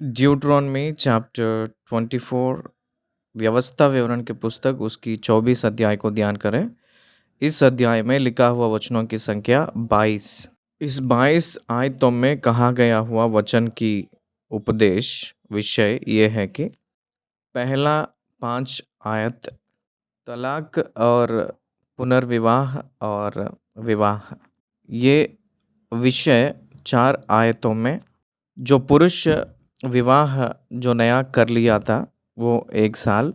Deuteronomy chapter 24 व्यवस्था विवरण की पुस्तक उसकी 24 अध्याय को ध्यान करें। इस अध्याय में लिखा हुआ वचनों की संख्या 22। इस 22 आयतों में कहा गया हुआ वचन की उपदेश विषय ये है कि पहला 5 आयत तलाक और पुनर्विवाह और विवाह, ये विषय 4 आयतों में जो पुरुष विवाह जो नया कर लिया था वो 1 साल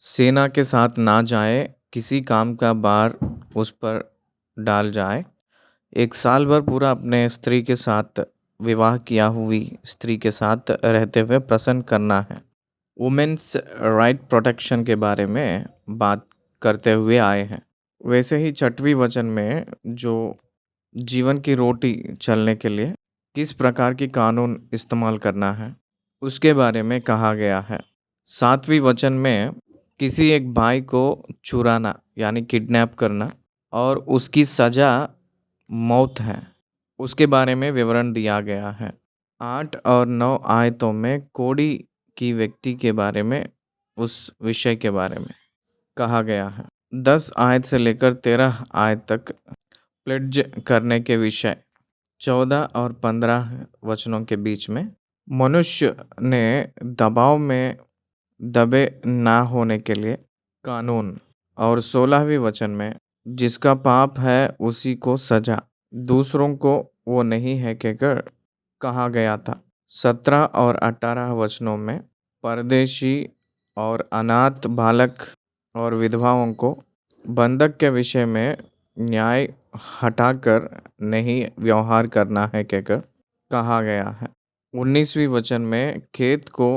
सेना के साथ ना जाए, किसी काम का भार उस पर डाल जाए, 1 साल भर पूरा अपने स्त्री के साथ विवाह किया हुई स्त्री के साथ रहते हुए प्रसन्न करना है। वुमेन्स राइट प्रोटेक्शन के बारे में बात करते हुए आए हैं। वैसे ही 6वीं वचन में जो जीवन की रोटी चलने के लिए किस प्रकार की कानून इस्तेमाल करना है उसके बारे में कहा गया है। 7वीं वचन में किसी एक भाई को चुराना यानी किडनैप करना और उसकी सज़ा मौत है, उसके बारे में विवरण दिया गया है। 8 और 9 आयतों में कोड़ी की व्यक्ति के बारे में उस विषय के बारे में कहा गया है। 10 आयत से लेकर 13 आयत तक प्लेड्ज करने के विषय 14 और 15 वचनों के बीच में मनुष्य ने दबाव में दबे ना होने के लिए कानून, और 16वीं वचन में जिसका पाप है उसी को सजा, दूसरों को वो नहीं है कहकर कहा गया था। 17 और 18 वचनों में परदेशी और अनाथ बालक और विधवाओं को बंधक के विषय में न्याय हटाकर नहीं व्यवहार करना है कहकर कहा गया है। 19वीं वचन में खेत को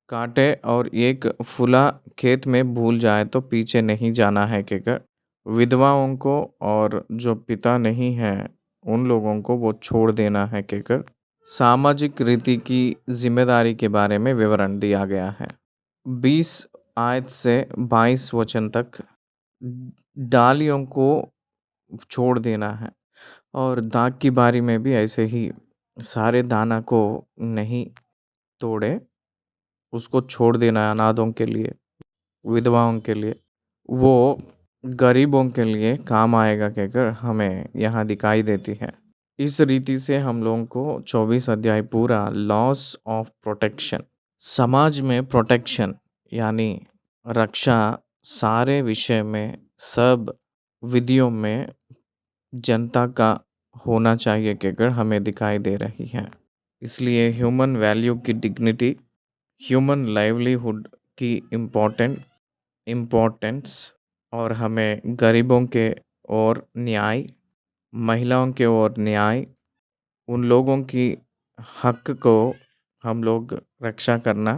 काटे और एक फूला खेत में भूल जाए तो पीछे नहीं जाना है कहकर विधवाओं को और जो पिता नहीं है उन लोगों को वो छोड़ देना है कहकर सामाजिक रीति की जिम्मेदारी के बारे में विवरण दिया गया है। 20 आयत से 22 वचन तक डालियों को छोड़ देना है, और दाग की बारी में भी ऐसे ही सारे दाना को नहीं तोड़े, उसको छोड़ देना है अनाथों के लिए, विधवाओं के लिए, वो गरीबों के लिए काम आएगा कहकर हमें यहाँ दिखाई देती है। इस रीति से हम लोगों को 24 अध्याय पूरा लॉस ऑफ प्रोटेक्शन, समाज में प्रोटेक्शन यानी रक्षा, सारे विषय में सब विधियों में जनता का होना चाहिए कहकर हमें दिखाई दे रही है। इसलिए ह्यूमन वैल्यू की डिग्निटी, ह्यूमन लाइवलीहुड की इम्पोर्टेंस, और हमें गरीबों के ओर न्याय, महिलाओं के ओर न्याय, उन लोगों की हक को हम लोग रक्षा करना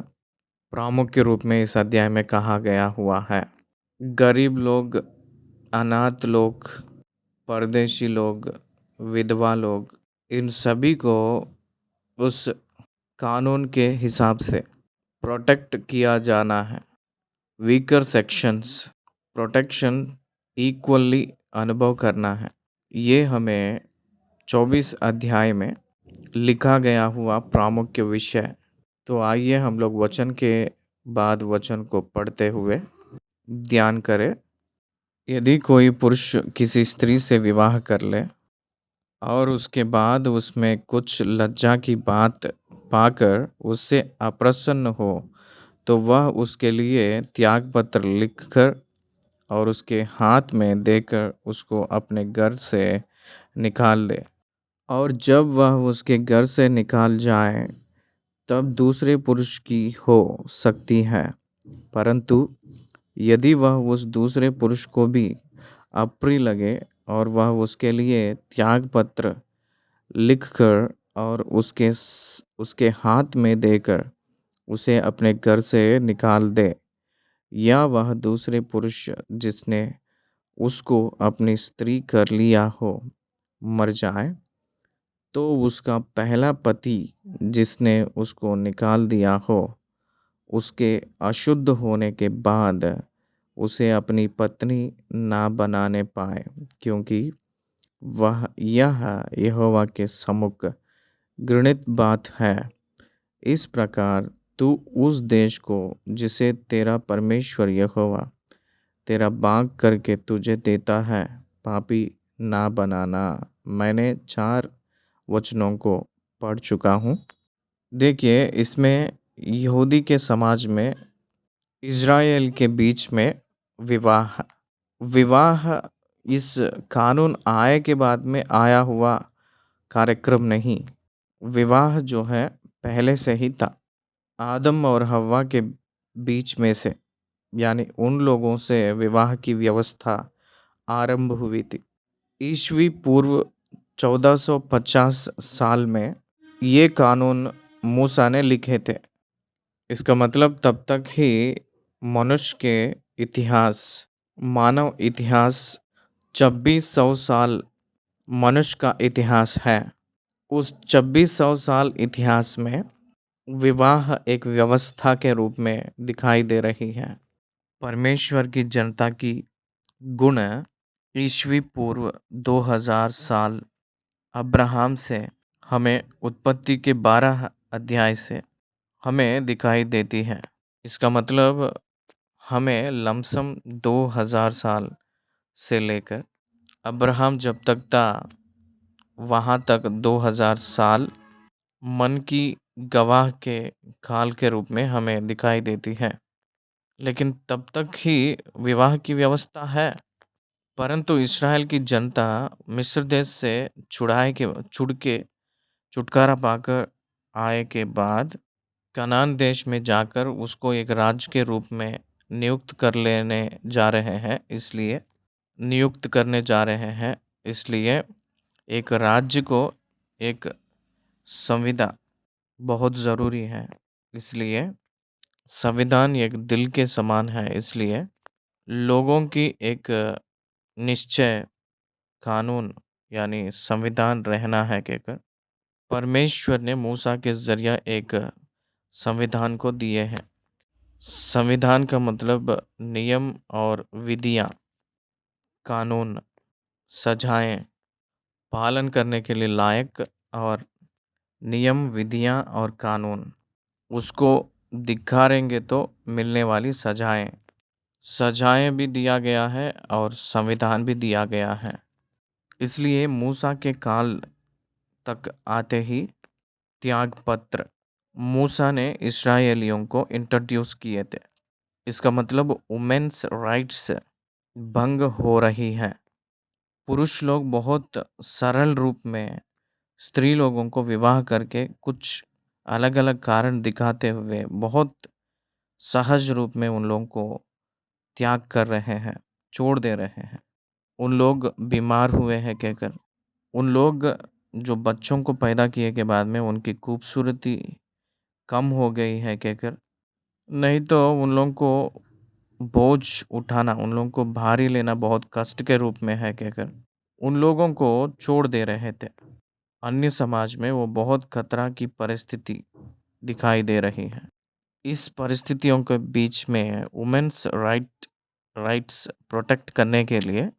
प्रामुख्य रूप में इस अध्याय में कहा गया हुआ है। गरीब लोग, अनाथ लोग, परदेशी लोग, विधवा लोग, इन सभी को उस कानून के हिसाब से प्रोटेक्ट किया जाना है। वीकर सेक्शंस प्रोटेक्शन इक्वली अनुभव करना है। ये हमें 24 अध्याय में लिखा गया हुआ प्रामुख्य विषय। तो आइए हम लोग वचन के बाद वचन को पढ़ते हुए ध्यान करें। यदि कोई पुरुष किसी स्त्री से विवाह कर ले और उसके बाद उसमें कुछ लज्जा की बात पाकर उससे अप्रसन्न हो, तो वह उसके लिए त्याग पत्र लिखकर और उसके हाथ में देकर उसको अपने घर से निकाल दे। और जब वह उसके घर से निकाल जाए तब दूसरे पुरुष की हो सकती है, परंतु यदि वह उस दूसरे पुरुष को भी अप्रिय लगे और वह उसके लिए त्याग पत्र लिखकर और उसके हाथ में देकर उसे अपने घर से निकाल दे, या वह दूसरे पुरुष जिसने उसको अपनी स्त्री कर लिया हो मर जाए, तो उसका पहला पति जिसने उसको निकाल दिया हो उसके अशुद्ध होने के बाद उसे अपनी पत्नी ना बनाने पाए, क्योंकि वह यह यहोवा के सम्मुख घृणित बात है। इस प्रकार तू उस देश को जिसे तेरा परमेश्वर यहोवा तेरा बाग करके तुझे देता है पापी ना बनाना। मैंने 4 वचनों को पढ़ चुका हूँ। देखिए, इसमें यहूदी के समाज में इज़राइल के बीच में विवाह विवाह इस कानून आए के बाद में आया हुआ कार्यक्रम नहीं। विवाह जो है पहले से ही था। आदम और हव्वा के बीच में से, यानी उन लोगों से विवाह की व्यवस्था आरंभ हुई थी। ईस्वी पूर्व 1450 साल में ये कानून मूसा ने लिखे थे। इसका मतलब तब तक ही मनुष्य के इतिहास, मानव इतिहास 2600 साल मनुष्य का इतिहास है। उस 2600 साल इतिहास में विवाह एक व्यवस्था के रूप में दिखाई दे रही है। परमेश्वर की जनता की गुण ईस्वी पूर्व 2000 साल अब्राहम से हमें उत्पत्ति के 12 अध्याय से हमें दिखाई देती है। इसका मतलब हमें लमसम 2000 साल से लेकर अब्राहम जब तक था वहाँ तक 2000 साल मन की गवाह के काल के रूप में हमें दिखाई देती है। लेकिन तब तक ही विवाह की व्यवस्था है। परंतु इस्राएल की जनता मिस्र देश से छुड़ के छुटकारा पाकर आए के बाद कनान देश में जाकर उसको एक राज्य के रूप में नियुक्त कर लेने जा रहे हैं। इसलिए नियुक्त करने जा रहे हैं इसलिए एक राज्य को एक संविदा बहुत ज़रूरी है। इसलिए संविधान एक दिल के समान है। इसलिए लोगों की एक निश्चय कानून यानी संविधान रहना है कहकर परमेश्वर ने मूसा के ज़रिए एक संविधान को दिए हैं। संविधान का मतलब नियम और विधियाँ, कानून, सजाएं पालन करने के लिए लायक और नियम, विधियाँ और कानून उसको दिखाएंगे तो मिलने वाली सजाएं भी दिया गया है और संविधान भी दिया गया है। इसलिए मूसा के काल तक आते ही त्याग पत्र मूसा ने इस्राएलियों को इंट्रोड्यूस किए थे। इसका मतलब वुमेन्स राइट्स भंग हो रही है। पुरुष लोग बहुत सरल रूप में स्त्री लोगों को विवाह करके कुछ अलग अलग कारण दिखाते हुए बहुत सहज रूप में उन लोगों को त्याग कर रहे हैं, छोड़ दे रहे हैं। उन लोग बीमार हुए हैं कहकर, उन लोग जो बच्चों को पैदा किए के बाद में उनकी खूबसूरती कम हो गई है कहकर, नहीं तो उन लोगों को बोझ उठाना, उन लोगों को भारी लेना बहुत कष्ट के रूप में है कहकर उन लोगों को छोड़ दे रहे थे। अन्य समाज में वो बहुत खतरा की परिस्थिति दिखाई दे रही है। इस परिस्थितियों के बीच में वुमेन्स राइट्स प्रोटेक्ट करने के लिए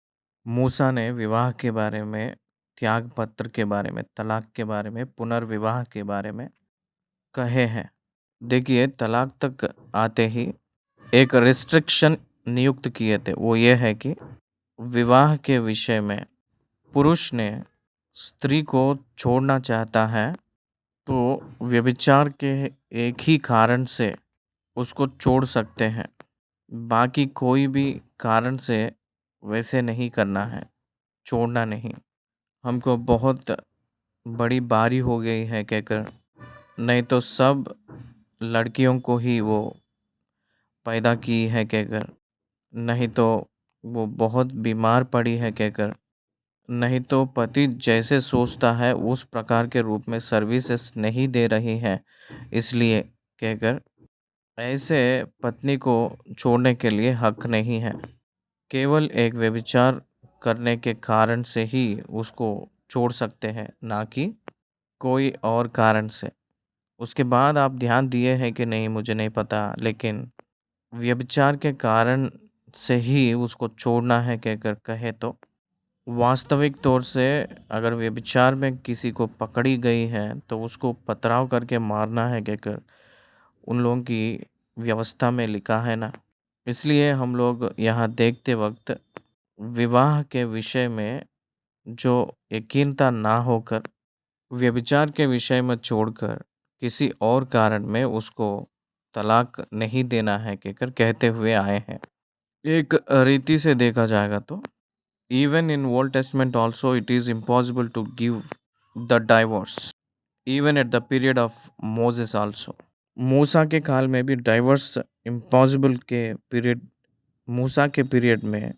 मूसा ने विवाह के बारे में, त्याग पत्र के बारे में, तलाक के बारे में, पुनर्विवाह के बारे में कहे हैं। देखिए, तलाक तक आते ही एक रिस्ट्रिक्शन नियुक्त किए थे। वो ये है कि विवाह के विषय में पुरुष ने स्त्री को छोड़ना चाहता है तो व्यभिचार के एक ही कारण से उसको छोड़ सकते हैं। बाकी कोई भी कारण से वैसे नहीं करना है, छोड़ना नहीं। हमको बहुत बड़ी बारी हो गई है कहकर, नहीं तो सब लड़कियों को ही वो पैदा की है कहकर, नहीं तो वो बहुत बीमार पड़ी है कहकर, नहीं तो पति जैसे सोचता है उस प्रकार के रूप में सर्विसेज नहीं दे रही है इसलिए कहकर ऐसे पत्नी को छोड़ने के लिए हक नहीं है। केवल एक व्यभिचार करने के कारण से ही उसको छोड़ सकते हैं, ना कि कोई और कारण से। उसके बाद आप ध्यान दिए हैं कि नहीं मुझे नहीं पता, लेकिन व्यभिचार के कारण से ही उसको छोड़ना है कहकर कहे तो वास्तविक तौर से अगर व्यभिचार में किसी को पकड़ी गई है तो उसको पथराव करके मारना है कहकर उन लोगों की व्यवस्था में लिखा है ना। इसलिए हम लोग यहाँ देखते वक्त विवाह के विषय में जो यकीनता ना होकर व्यभिचार के विषय में छोड़कर किसी और कारण में उसको तलाक नहीं देना है कहकर कहते हुए आए हैं। एक रीति से देखा जाएगा तो even in Old Testament also it is impossible to give the divorce even at the period of Moses also. मूसा के काल में भी डाइवोर्स इम्पॉसिबल के पीरियड मूसा के पीरियड में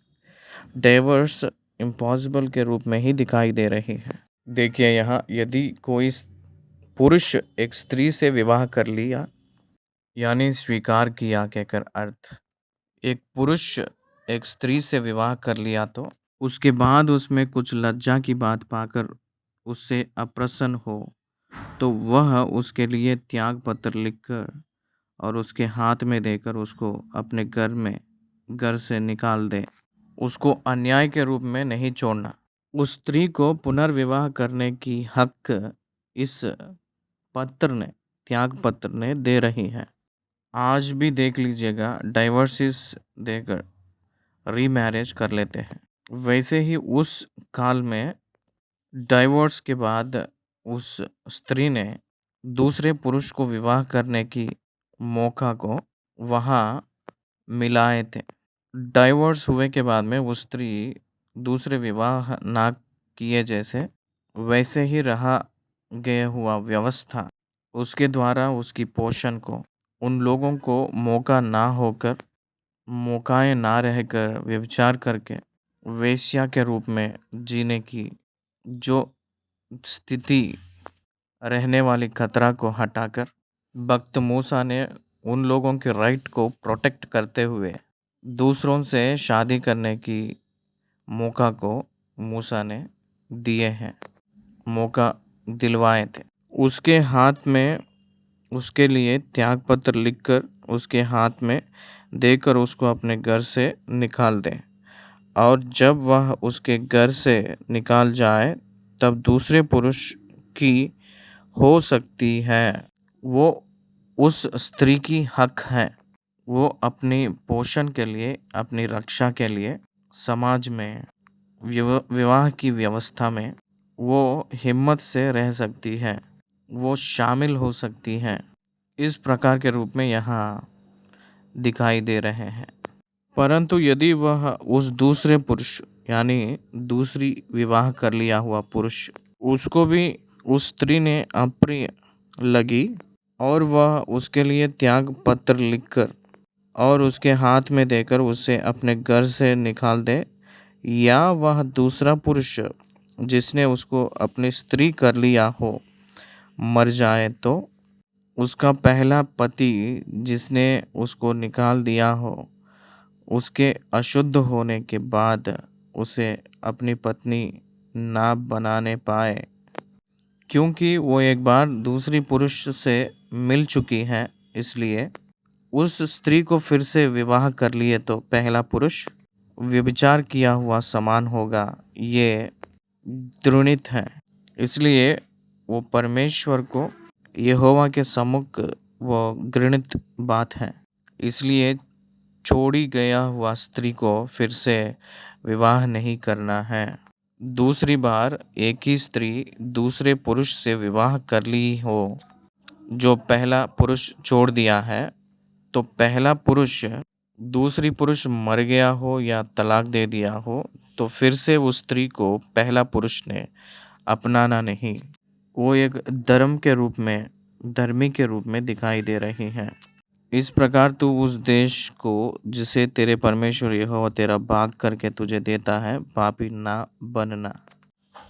डाइवोर्स इम्पॉसिबल के रूप में ही दिखाई दे रही है। देखिए यहाँ यदि कोई पुरुष एक स्त्री से विवाह कर लिया यानी स्वीकार किया कहकर अर्थ, एक पुरुष एक स्त्री से विवाह कर लिया तो उसके बाद उसमें कुछ लज्जा की बात पाकर उससे अप्रसन्न हो तो वह उसके लिए त्याग पत्र लिखकर और उसके हाथ में देकर उसको अपने घर से निकाल दे। उसको अन्याय के रूप में नहीं छोड़ना। उस स्त्री को पुनर्विवाह करने की हक इस पत्र ने त्याग पत्र ने दे रही है। आज भी देख लीजिएगा डाइवर्सिस देकर रीमैरिज कर लेते हैं। वैसे ही उस काल में डाइवोर्स के बाद उस स्त्री ने दूसरे पुरुष को विवाह करने की मौका को वहाँ मिलाए थे। डाइवोर्स हुए के बाद में वो स्त्री दूसरे विवाह ना किए जैसे वैसे ही रहा गया हुआ व्यवस्था उसके द्वारा उसकी पोषण को उन लोगों को मौका ना होकर मौकाएं ना रहकर व्यभिचार करके वेश्या के रूप में जीने की जो स्थिति रहने वाली खतरा को हटाकर वक्त मूसा ने उन लोगों के राइट को प्रोटेक्ट करते हुए दूसरों से शादी करने की मौका को मूसा ने दिए हैं, मौका दिलवाए थे। उसके हाथ में उसके लिए त्यागपत्र लिखकर उसके हाथ में देकर उसको अपने घर से निकाल दें और जब वह उसके घर से निकाल जाए तब दूसरे पुरुष की हो सकती है। वो उस स्त्री की हक है। वो अपनी पोषण के लिए अपनी रक्षा के लिए समाज में विवाह की व्यवस्था में वो हिम्मत से रह सकती है, वो शामिल हो सकती हैं। इस प्रकार के रूप में यहाँ दिखाई दे रहे हैं। परंतु यदि वह उस दूसरे पुरुष यानी दूसरी विवाह कर लिया हुआ पुरुष उसको भी उस स्त्री ने अप्रिय लगी और वह उसके लिए त्याग पत्र लिखकर और उसके हाथ में देकर उसे अपने घर से निकाल दे या वह दूसरा पुरुष जिसने उसको अपनी स्त्री कर लिया हो मर जाए तो उसका पहला पति जिसने उसको निकाल दिया हो उसके अशुद्ध होने के बाद उसे अपनी पत्नी ना बनाने पाए क्योंकि वो एक बार दूसरी पुरुष से मिल चुकी है। इसलिए उस स्त्री को फिर से विवाह कर लिए तो पहला पुरुष व्यभिचार किया हुआ समान होगा, ये दृढ़ित है। इसलिए वो परमेश्वर को यहोवा के सम्मुख वो घृणित बात है। इसलिए छोड़ी गया हुआ स्त्री को फिर से विवाह नहीं करना है। दूसरी बार एक ही स्त्री दूसरे पुरुष से विवाह कर ली हो जो पहला पुरुष छोड़ दिया है तो पहला पुरुष दूसरी पुरुष मर गया हो या तलाक दे दिया हो तो फिर से उस स्त्री को पहला पुरुष ने अपनाना नहीं। वो एक धर्मी के रूप में दिखाई दे रही हैं। इस प्रकार तू उस देश को जिसे तेरे परमेश्वर यहोवा तेरा भाग करके तुझे देता है पापी ना बनना।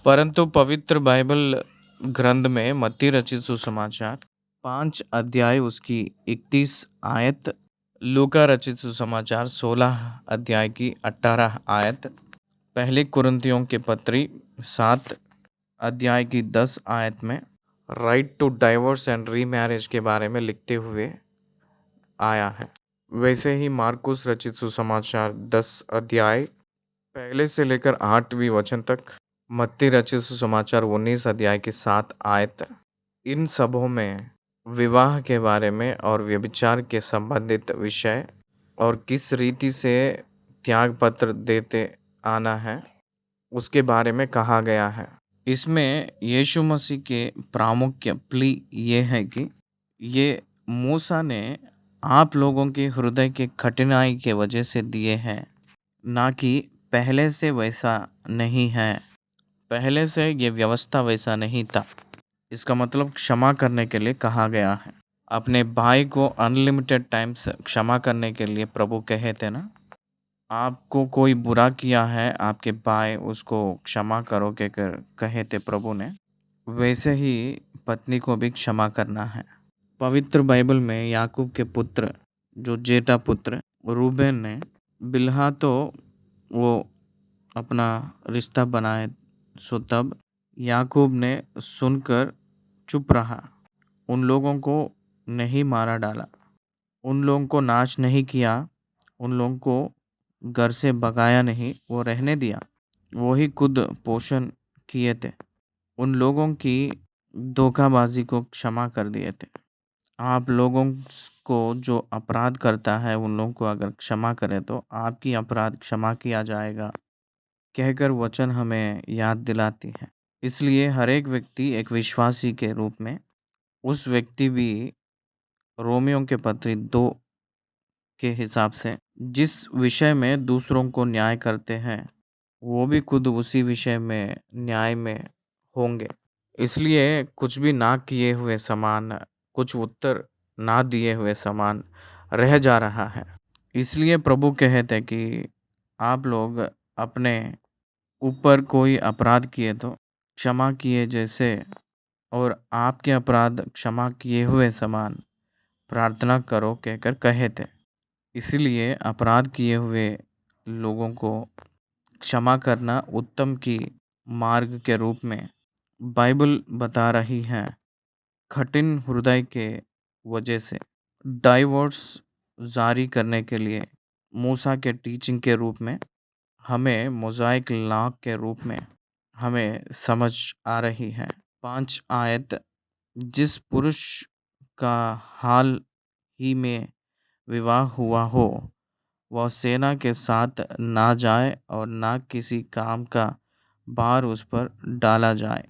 परंतु पवित्र बाइबल ग्रंथ में मत्ती रचित सुसमाचार 5 अध्याय उसकी 31 आयत, लूका रचित सुसमाचार 16 अध्याय की 18 आयत, पहले कुरिन्थियों के पत्री 7 अध्याय की 10 आयत में right to divorce and remarriage के बारे में लिखते हुए आया है। वैसे ही मार्कुस रचित सुसमाचार 10 अध्याय पहले से लेकर 8वीं वचन तक, मत्ती रचित सुसमाचार 19 अध्याय की 7 आयत। इन सबों में विवाह के बारे में और व्यभिचार के संबंधित विषय और किस रीति से त्याग पत्र देते आना है उसके बारे में कहा गया है। इसमें यीशु मसीह के प्रामुख्य प्ली ये है कि ये मूसा ने आप लोगों के हृदय के कठिनाई के वजह से दिए हैं, ना कि पहले से वैसा नहीं है। पहले से ये व्यवस्था वैसा नहीं था। इसका मतलब क्षमा करने के लिए कहा गया है। अपने भाई को अनलिमिटेड टाइम्स क्षमा करने के लिए प्रभु कहे थे ना, आपको कोई बुरा किया है आपके भाई उसको क्षमा करो के कर कहे थे प्रभु ने, वैसे ही पत्नी को भी क्षमा करना है। पवित्र बाइबल में याकूब के पुत्र जो जेठा पुत्र रूबेन ने बिल्हा तो वो अपना रिश्ता बनाए, सो तब याकूब ने सुनकर चुप रहा, उन लोगों को नहीं मारा डाला, उन लोगों को नाश नहीं किया, उन लोगों को घर से भगाया नहीं, वो रहने दिया। वो ही खुद पोषण किए थे, उन लोगों की धोखाबाजी को क्षमा कर दिए थे। आप लोगों को जो अपराध करता है उन लोगों को अगर क्षमा करें तो आपकी अपराध क्षमा किया जाएगा, कहकर वचन हमें याद दिलाती है। इसलिए हर एक व्यक्ति एक विश्वासी के रूप में उस व्यक्ति भी रोमियो के पत्री 2 के हिसाब से जिस विषय में दूसरों को न्याय करते हैं वो भी खुद उसी विषय में न्याय में होंगे। इसलिए कुछ भी ना किए हुए समान, कुछ उत्तर ना दिए हुए समान रह जा रहा है। इसलिए प्रभु कहते हैं कि आप लोग अपने ऊपर कोई अपराध किए तो क्षमा किए जैसे और आपके अपराध क्षमा किए हुए समान प्रार्थना करो कहकर कहे थे। इसीलिए अपराध किए हुए लोगों को क्षमा करना उत्तम की मार्ग के रूप में बाइबल बता रही है। कठिन हृदय के वजह से डाइवोर्स जारी करने के लिए मूसा के टीचिंग के रूप में हमें मोज़ाइक लॉ के रूप में हमें समझ आ रही है। 5 आयत, जिस पुरुष का हाल ही में विवाह हुआ हो वह सेना के साथ ना जाए और ना किसी काम का भार उस पर डाला जाए।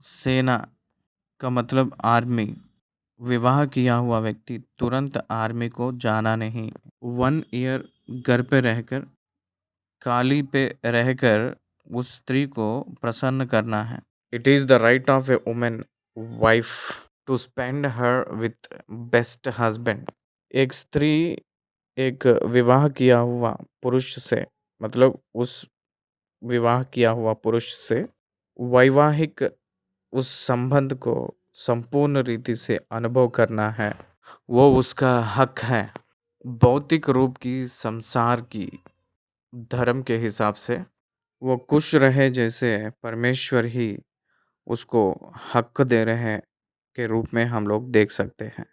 सेना का मतलब आर्मी। विवाह किया हुआ व्यक्ति तुरंत आर्मी को जाना नहीं। 1 ईयर घर पे रहकर, काली पे रहकर उस स्त्री को प्रसन्न करना है। It is the right of a women wife to spend her with best husband. एक स्त्री एक विवाह किया हुआ पुरुष से, मतलब उस विवाह किया हुआ पुरुष से वैवाहिक उस संबंध को संपूर्ण रीति से अनुभव करना है, वो उसका हक है। भौतिक रूप की संसार की धर्म के हिसाब से वो खुश रहे जैसे परमेश्वर ही उसको हक दे रहे के रूप में हम लोग देख सकते हैं।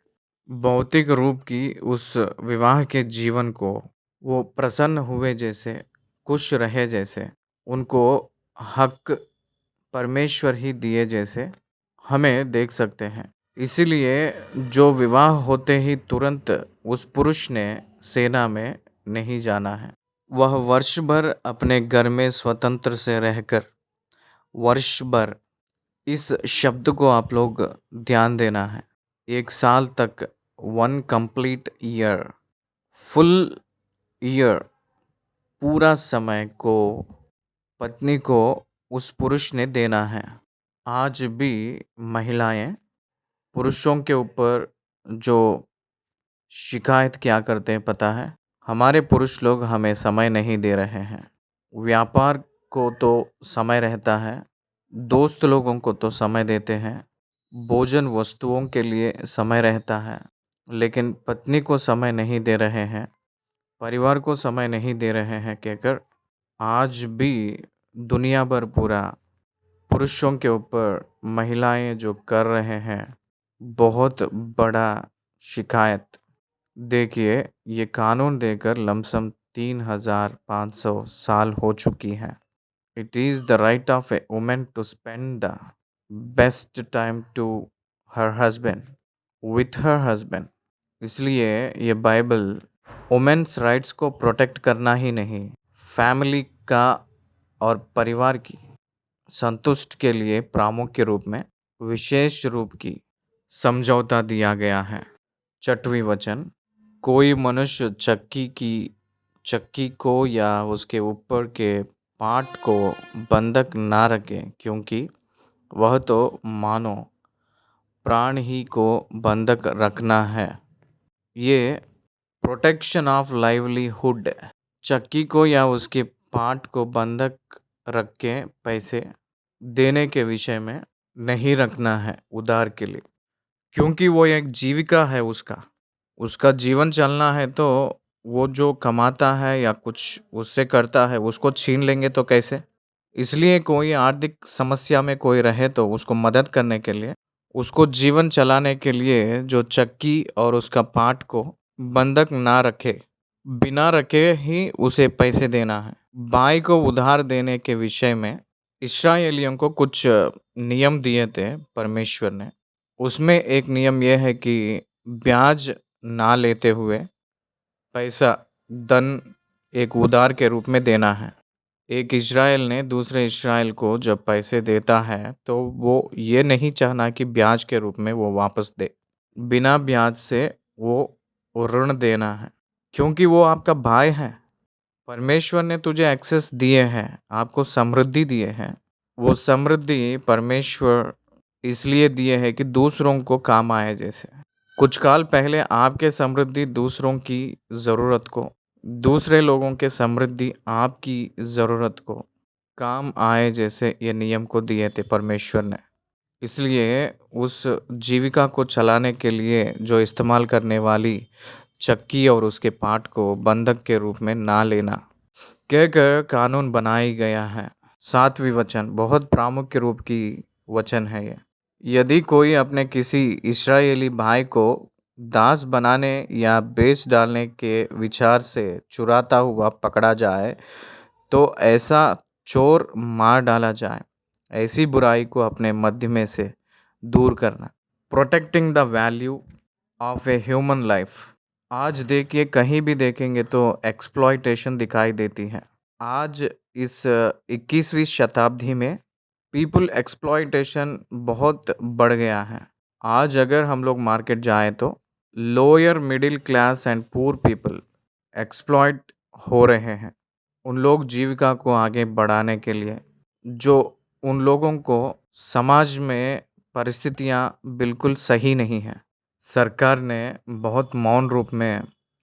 भौतिक रूप की उस विवाह के जीवन को वो प्रसन्न हुए जैसे, खुश रहे जैसे, उनको हक परमेश्वर ही दिए जैसे हमें देख सकते हैं। इसीलिए जो विवाह होते ही तुरंत उस पुरुष ने सेना में नहीं जाना है। वह वर्ष भर अपने घर में स्वतंत्र से रहकर, वर्ष भर इस शब्द को आप लोग ध्यान देना है। 1 साल तक, 1 कंप्लीट ईयर, फुल ईयर, पूरा समय को पत्नी को उस पुरुष ने देना है। आज भी महिलाएं पुरुषों के ऊपर जो शिकायत क्या करते हैं पता है? हमारे पुरुष लोग हमें समय नहीं दे रहे हैं। व्यापार को तो समय रहता है, दोस्त लोगों को तो समय देते हैं, भोजन वस्तुओं के लिए समय रहता है, लेकिन पत्नी को समय नहीं दे रहे हैं, परिवार को समय नहीं दे रहे हैं कहकर आज भी दुनिया भर पूरा पुरुषों के ऊपर महिलाएं जो कर रहे हैं बहुत बड़ा शिकायत। देखिए, ये कानून देकर लमसम 3500 साल हो चुकी है। It is the right of a woman to spend the best time to her husband with her husband. इसलिए ये बाइबल वुमेन्स राइट्स को प्रोटेक्ट करना ही नहीं, फैमिली का और परिवार की संतुष्ट के लिए प्रामुख्य रूप में विशेष रूप की समझौता दिया गया है। छठवीं वचन, कोई मनुष्य चक्की को या उसके ऊपर के पाट को बंधक ना रखे, क्योंकि वह तो मानो प्राण ही को बंधक रखना है। ये प्रोटेक्शन ऑफ लाइवलीहुड, चक्की को या उसके पाट को बंधक रख के पैसे देने के विषय में नहीं रखना है उधार के लिए, क्योंकि वो एक जीविका है उसका। उसका जीवन चलना है तो वो जो कमाता है या कुछ उससे करता है उसको छीन लेंगे तो कैसे? इसलिए कोई आर्थिक समस्या में कोई रहे तो उसको मदद करने के लिए, उसको जीवन चलाने के लिए जो चक्की और उसका पाट को बंधक ना रखे, बिना रखे ही उसे पैसे देना है। भाई को उधार देने के विषय में इस्राएलियों को कुछ नियम दिए थे परमेश्वर ने। उसमें एक नियम यह है कि ब्याज ना लेते हुए पैसा धन एक उधार के रूप में देना है। एक इज़राइल ने दूसरे इज़राइल को जब पैसे देता है तो वो ये नहीं चाहना कि ब्याज के रूप में वो वापस दे। बिना ब्याज से वो ऋण देना है, क्योंकि वो आपका भाई है। परमेश्वर ने तुझे एक्सेस दिए हैं, आपको समृद्धि दिए हैं। वो समृद्धि परमेश्वर इसलिए दिए है कि दूसरों को काम आए। जैसे कुछ काल पहले आपके समृद्धि दूसरों की ज़रूरत को, दूसरे लोगों के समृद्धि आपकी ज़रूरत को काम आए, जैसे ये नियम को दिए थे परमेश्वर ने। इसलिए उस जीविका को चलाने के लिए जो इस्तेमाल करने वाली चक्की और उसके पाट को बंधक के रूप में ना लेना कहकर कानून बनाई गया है। सातवीं वचन बहुत प्रामुख्य रूप की वचन है ये। यदि कोई अपने किसी इस्राएली भाई को दास बनाने या बेच डालने के विचार से चुराता हुआ पकड़ा जाए तो ऐसा चोर मार डाला जाए। ऐसी बुराई को अपने मध्य में से दूर करना। Protecting the value of a human life. आज देखिए, कहीं भी देखेंगे तो एक्सप्लॉयटेशन दिखाई देती है। आज इस 21वीं शताब्दी में पीपल एक्सप्लॉयटेशन बहुत बढ़ गया है। आज अगर हम लोग मार्केट जाएं तो lower middle class and poor people exploit हो रहे हैं। उन लोग जीविका को आगे बढ़ाने के लिए, जो उन लोगों को समाज में परिस्थितियां बिल्कुल सही नहीं हैं, सरकार ने बहुत मौन रूप में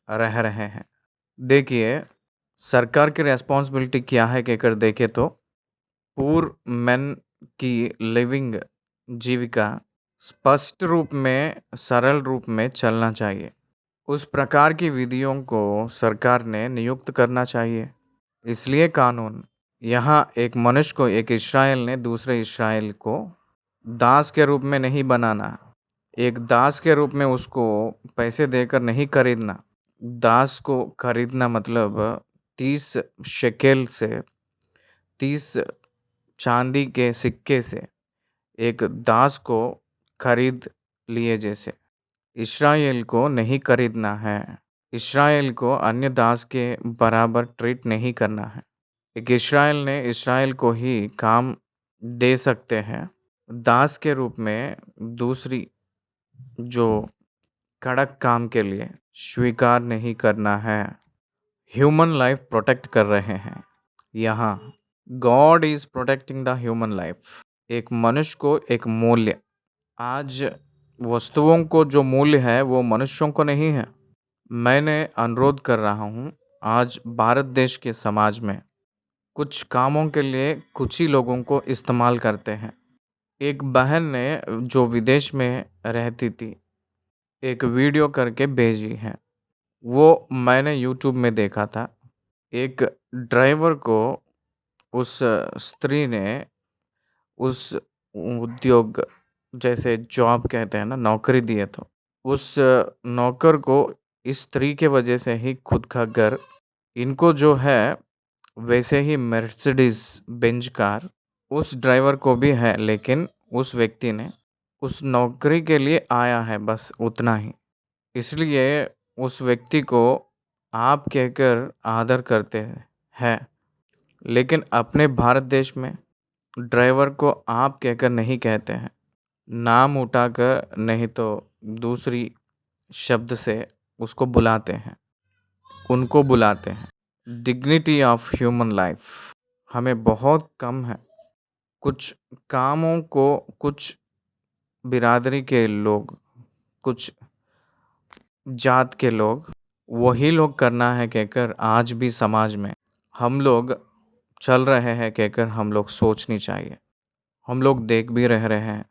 रह रहे हैं। देखिए, सरकार की रिस्पॉन्सिबिलिटी क्या है कहकर देखे तो पुअर मेन की लिविंग जीविका स्पष्ट रूप में, सरल रूप में चलना चाहिए। उस प्रकार की विधियों को सरकार ने नियुक्त करना चाहिए। इसलिए कानून यहाँ एक मनुष्य को, एक इस्राएल ने दूसरे इस्राएल को दास के रूप में नहीं बनाना। एक दास के रूप में उसको पैसे देकर नहीं खरीदना। दास को खरीदना मतलब 30 शेकेल से, 30 चांदी के सिक्के से एक दास को खरीद लिए। जैसे इस्राएल को नहीं खरीदना है। इस्राएल को अन्य दास के बराबर ट्रीट नहीं करना है। एक इस्राएल ने इस्राएल को ही काम दे सकते हैं, दास के रूप में दूसरी जो कड़क काम के लिए स्वीकार नहीं करना है। ह्यूमन लाइफ प्रोटेक्ट कर रहे हैं यहाँ। God is protecting the human life. एक मनुष्य को एक मूल्य, आज वस्तुओं को जो मूल्य है वो मनुष्यों को नहीं है। मैंने अनुरोध कर रहा हूँ, आज भारत देश के समाज में कुछ कामों के लिए कुछ ही लोगों को इस्तेमाल करते हैं। एक बहन ने जो विदेश में रहती थी, एक वीडियो करके भेजी है। वो मैंने यूट्यूब में देखा था। एक ड्राइवर को उस स्त्री ने उस उद्योग, जैसे जॉब कहते हैं ना, नौकरी दिए। तो उस नौकर को इस स्त्री के वजह से ही खुद का घर इनको जो है वैसे ही मर्सिडीज बेंज कार उस ड्राइवर को भी है, लेकिन उस व्यक्ति ने उस नौकरी के लिए आया है, बस उतना ही। इसलिए उस व्यक्ति को आप कहकर आदर करते हैं। लेकिन अपने भारत देश में ड्राइवर को आप कहकर नहीं कहते हैं, नाम उठाकर नहीं तो दूसरी शब्द से उसको बुलाते हैं, उनको बुलाते हैं। डिग्निटी ऑफ ह्यूमन लाइफ हमें बहुत कम है। कुछ कामों को कुछ बिरादरी के लोग, कुछ जात के लोग, वही लोग करना है कहकर आज भी समाज में हम लोग चल रहे हैं कहकर हम लोग सोचनी चाहिए। हम लोग देख भी रहे हैं।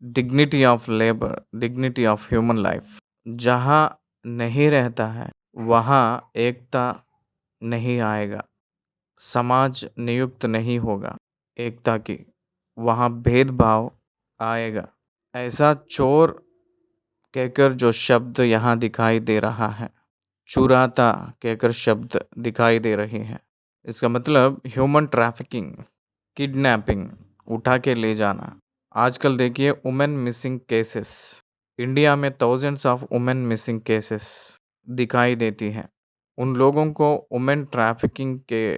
Dignity of labour, dignity of human life जहाँ नहीं रहता है वहाँ एकता नहीं आएगा, समाज नियुक्त नहीं होगा एकता की, वहाँ भेदभाव आएगा। ऐसा चोर कहकर जो शब्द यहाँ दिखाई दे रहा है, चुराता कहकर शब्द दिखाई दे रही है, इसका मतलब ह्यूमन ट्रैफिकिंग, किडनैपिंग, उठा के ले जाना। आजकल देखिए वुमेन मिसिंग केसेस, इंडिया में thousands of women missing cases दिखाई देती हैं। उन लोगों को वुमेन ट्रैफिकिंग के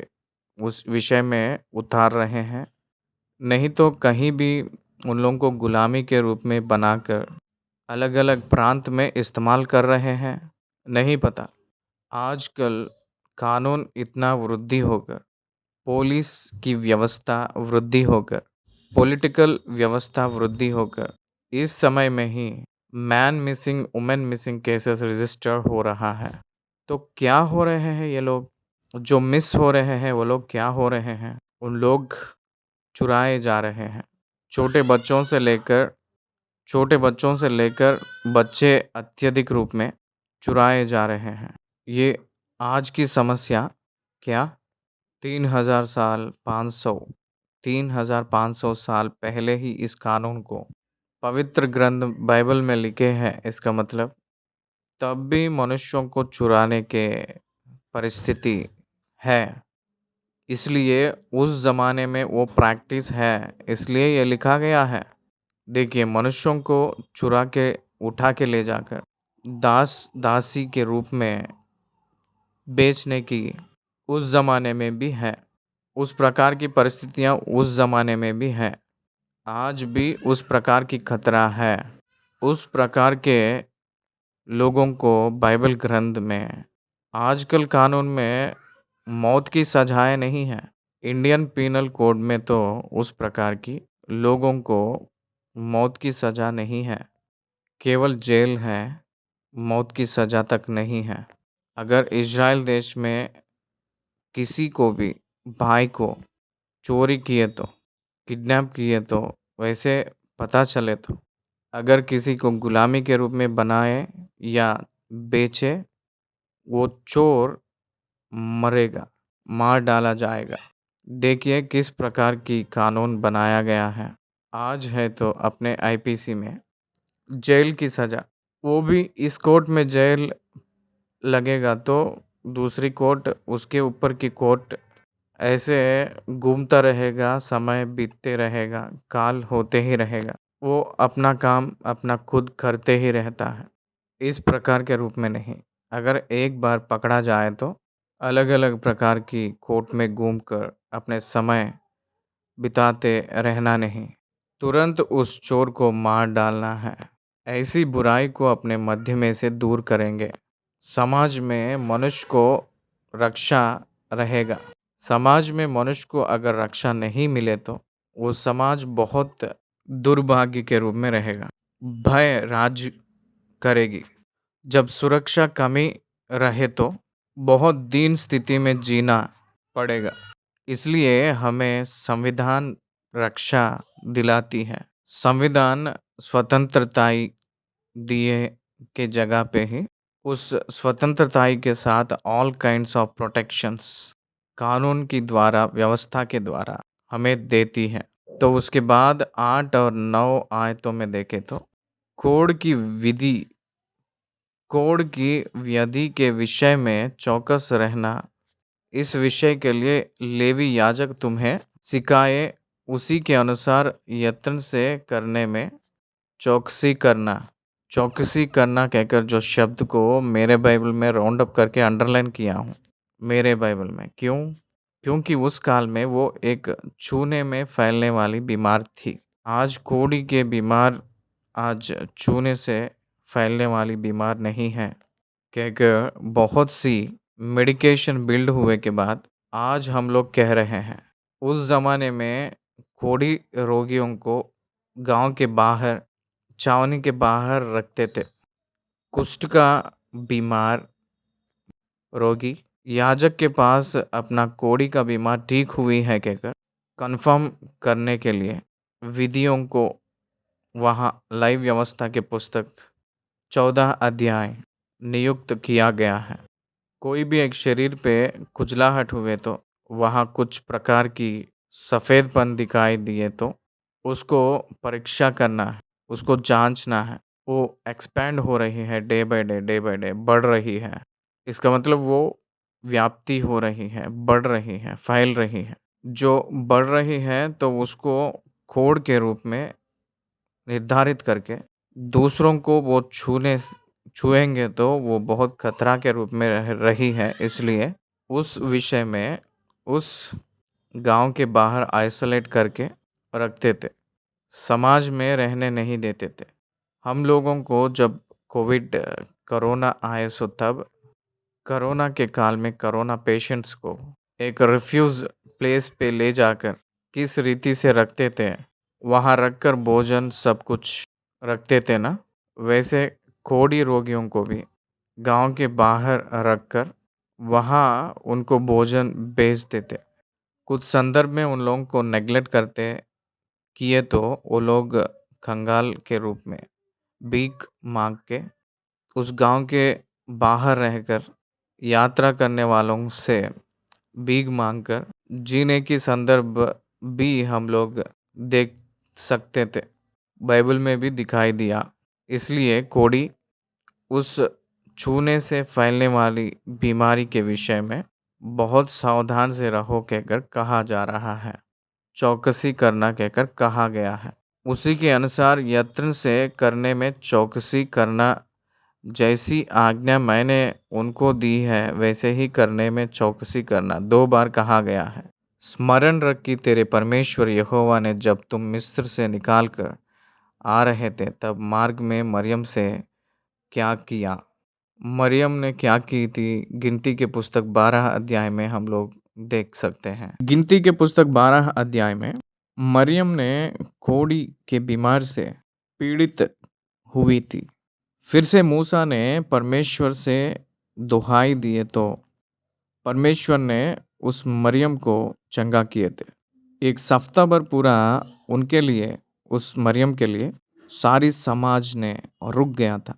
उस विषय में उतार रहे हैं, नहीं तो कहीं भी उन लोगों को गुलामी के रूप में बनाकर अलग अलग प्रांत में इस्तेमाल कर रहे हैं। नहीं पता। आजकल कानून इतना वृद्धि होकर, पुलिस की व्यवस्था वृद्धि होकर, पॉलिटिकल व्यवस्था वृद्धि होकर इस समय में ही man missing women missing cases register हो रहा है। तो क्या हो रहे हैं ये लोग, जो मिस हो रहे हैं वो लोग क्या हो रहे हैं? उन लोग चुराए जा रहे हैं। छोटे बच्चों से लेकर छोटे बच्चों से लेकर बच्चे अत्यधिक रूप में चुराए जा रहे हैं। ये आज की समस्या क्या 3000 साल 500 3500 साल पहले ही इस कानून को पवित्र ग्रंथ बाइबल में लिखे हैं, इसका मतलब तब भी मनुष्यों को चुराने के परिस्थिति है। इसलिए उस ज़माने में वो प्रैक्टिस है, इसलिए ये लिखा गया है। देखिए मनुष्यों को चुरा के उठा के ले जाकर दास दासी के रूप में बेचने की उस ज़माने में भी है। उस प्रकार की परिस्थितियाँ उस ज़माने में भी है। आज भी उस प्रकार की खतरा है। उस प्रकार के लोगों को बाइबल ग्रंथ में आजकल कानून में मौत की सजाएं नहीं है। इंडियन पीनल कोड में तो उस प्रकार की लोगों को मौत की सज़ा नहीं है, केवल जेल है, मौत की सज़ा तक नहीं है। अगर इज़राइल देश में किसी को भी भाई को चोरी किए तो, किडनैप किए तो, वैसे पता चले तो, अगर किसी को गुलामी के रूप में बनाए या बेचे, वो चोर मरेगा, मार डाला जाएगा। देखिए किस प्रकार की कानून बनाया गया है। आज है तो अपने आईपीसी में जेल की सज़ा, वो भी इस कोर्ट में जेल लगेगा तो दूसरी कोर्ट, उसके ऊपर की कोर्ट ऐसे घूमता रहेगा, समय बीतते रहेगा, काल होते ही रहेगा। वो अपना काम अपना खुद करते ही रहता है। इस प्रकार के रूप में नहीं। अगर एक बार पकड़ा जाए तो अलग अलग प्रकार की कोर्ट में घूमकर अपने समय बिताते रहना नहीं, तुरंत उस चोर को मार डालना है। ऐसी बुराई को अपने मध्य में से दूर करेंगे, समाज में मनुष्य को रक्षा रहेगा। समाज में मनुष्य को अगर रक्षा नहीं मिले तो वो समाज बहुत दुर्भाग्य के रूप में रहेगा। भय राज करेगी। जब सुरक्षा कमी रहे तो बहुत दीन स्थिति में जीना पड़ेगा। इसलिए हमें संविधान रक्षा दिलाती है। संविधान स्वतंत्रताई दिए के जगह पे ही उस स्वतंत्रताई के साथ ऑल काइंड्स ऑफ प्रोटेक्शंस कानून की द्वारा, व्यवस्था के द्वारा हमें देती है। तो उसके बाद 8 और 9 आयतों में देखें तो कोड की विधि, कोड की विधि के विषय में चौकस रहना इस विषय के लिए लेवी याजक तुम्हें सिखाए, उसी के अनुसार यत्न से करने में चौकसी करना। चौकसी करना कहकर जो शब्द को मेरे बाइबल में राउंड अप करके अंडरलाइन किया हूँ, मेरे बाइबल में। क्यों? क्योंकि उस काल में वो एक छूने में फैलने वाली बीमार थी। आज कोड़ी के बीमार आज छूने से फैलने वाली बीमार नहीं है, कहकर बहुत सी मेडिकेशन बिल्ड हुए के बाद आज हम लोग कह रहे हैं। उस ज़माने में कोड़ी रोगियों को गांव के बाहर, छावनी के बाहर रखते थे। कुष्ठ का बीमार रोगी याजक के पास अपना कोड़ी का बीमार ठीक हुई है कहकर कंफर्म करने के लिए विधियों को वहाँ लाइव व्यवस्था के पुस्तक 14 अध्याय नियुक्त किया गया है। कोई भी एक शरीर पे खुजलाहट हुए तो वहाँ कुछ प्रकार की सफ़ेदपन दिखाई दिए तो उसको परीक्षा करना है, उसको जांचना है। वो एक्सपैंड हो रही है, डे बाय डे बढ़ रही है। इसका मतलब वो व्याप्ति हो रही है, बढ़ रही है, फैल रही है। जो बढ़ रही है तो उसको खोड़ के रूप में निर्धारित करके दूसरों को वो छुएंगे तो वो बहुत खतरा के रूप में रही है। इसलिए उस विषय में उस गांव के बाहर आइसोलेट करके रखते थे, समाज में रहने नहीं देते थे। हम लोगों को जब कोविड कोरोना आए सो तब कोरोना के काल में कोरोना पेशेंट्स को एक रिफ्यूज प्लेस पे ले जाकर किस रीति से रखते थे, वहाँ रखकर भोजन सब कुछ रखते थे ना, वैसे कोड़ी रोगियों को भी गांव के बाहर रखकर वहाँ उनको भोजन भेजते थे। कुछ संदर्भ में उन लोगों को नेग्लेक्ट करते किए तो वो लोग कंगाल के रूप में भीख मांग के उस गांव के बाहर रहकर यात्रा करने वालों से भीख मांगकर जीने की संदर्भ भी हम लोग देख सकते थे, बाइबल में भी दिखाई दिया। इसलिए कोड़ी उस छूने से फैलने वाली बीमारी के विषय में बहुत सावधान से रहो कहकर कहा जा रहा है, चौकसी करना कहकर कहा गया है। उसी के अनुसार यत्न से करने में चौकसी करना, जैसी आज्ञा मैंने उनको दी है वैसे ही करने में चौकसी करना 2 बार कहा गया है। स्मरण रख कि तेरे परमेश्वर यहोवा ने जब तुम मिस्र से निकाल कर आ रहे थे तब मार्ग में मरियम से क्या किया। मरियम ने क्या की थी, गिनती के पुस्तक 12 अध्याय में हम लोग देख सकते हैं। गिनती के पुस्तक 12 अध्याय में मरियम ने कोड़ी के बीमार से पीड़ित हुई थी। फिर से मूसा ने परमेश्वर से दुहाई दिए तो परमेश्वर ने उस मरियम को चंगा किए थे। एक सप्ताह भर पूरा उनके लिए, उस मरियम के लिए सारी समाज ने रुक गया था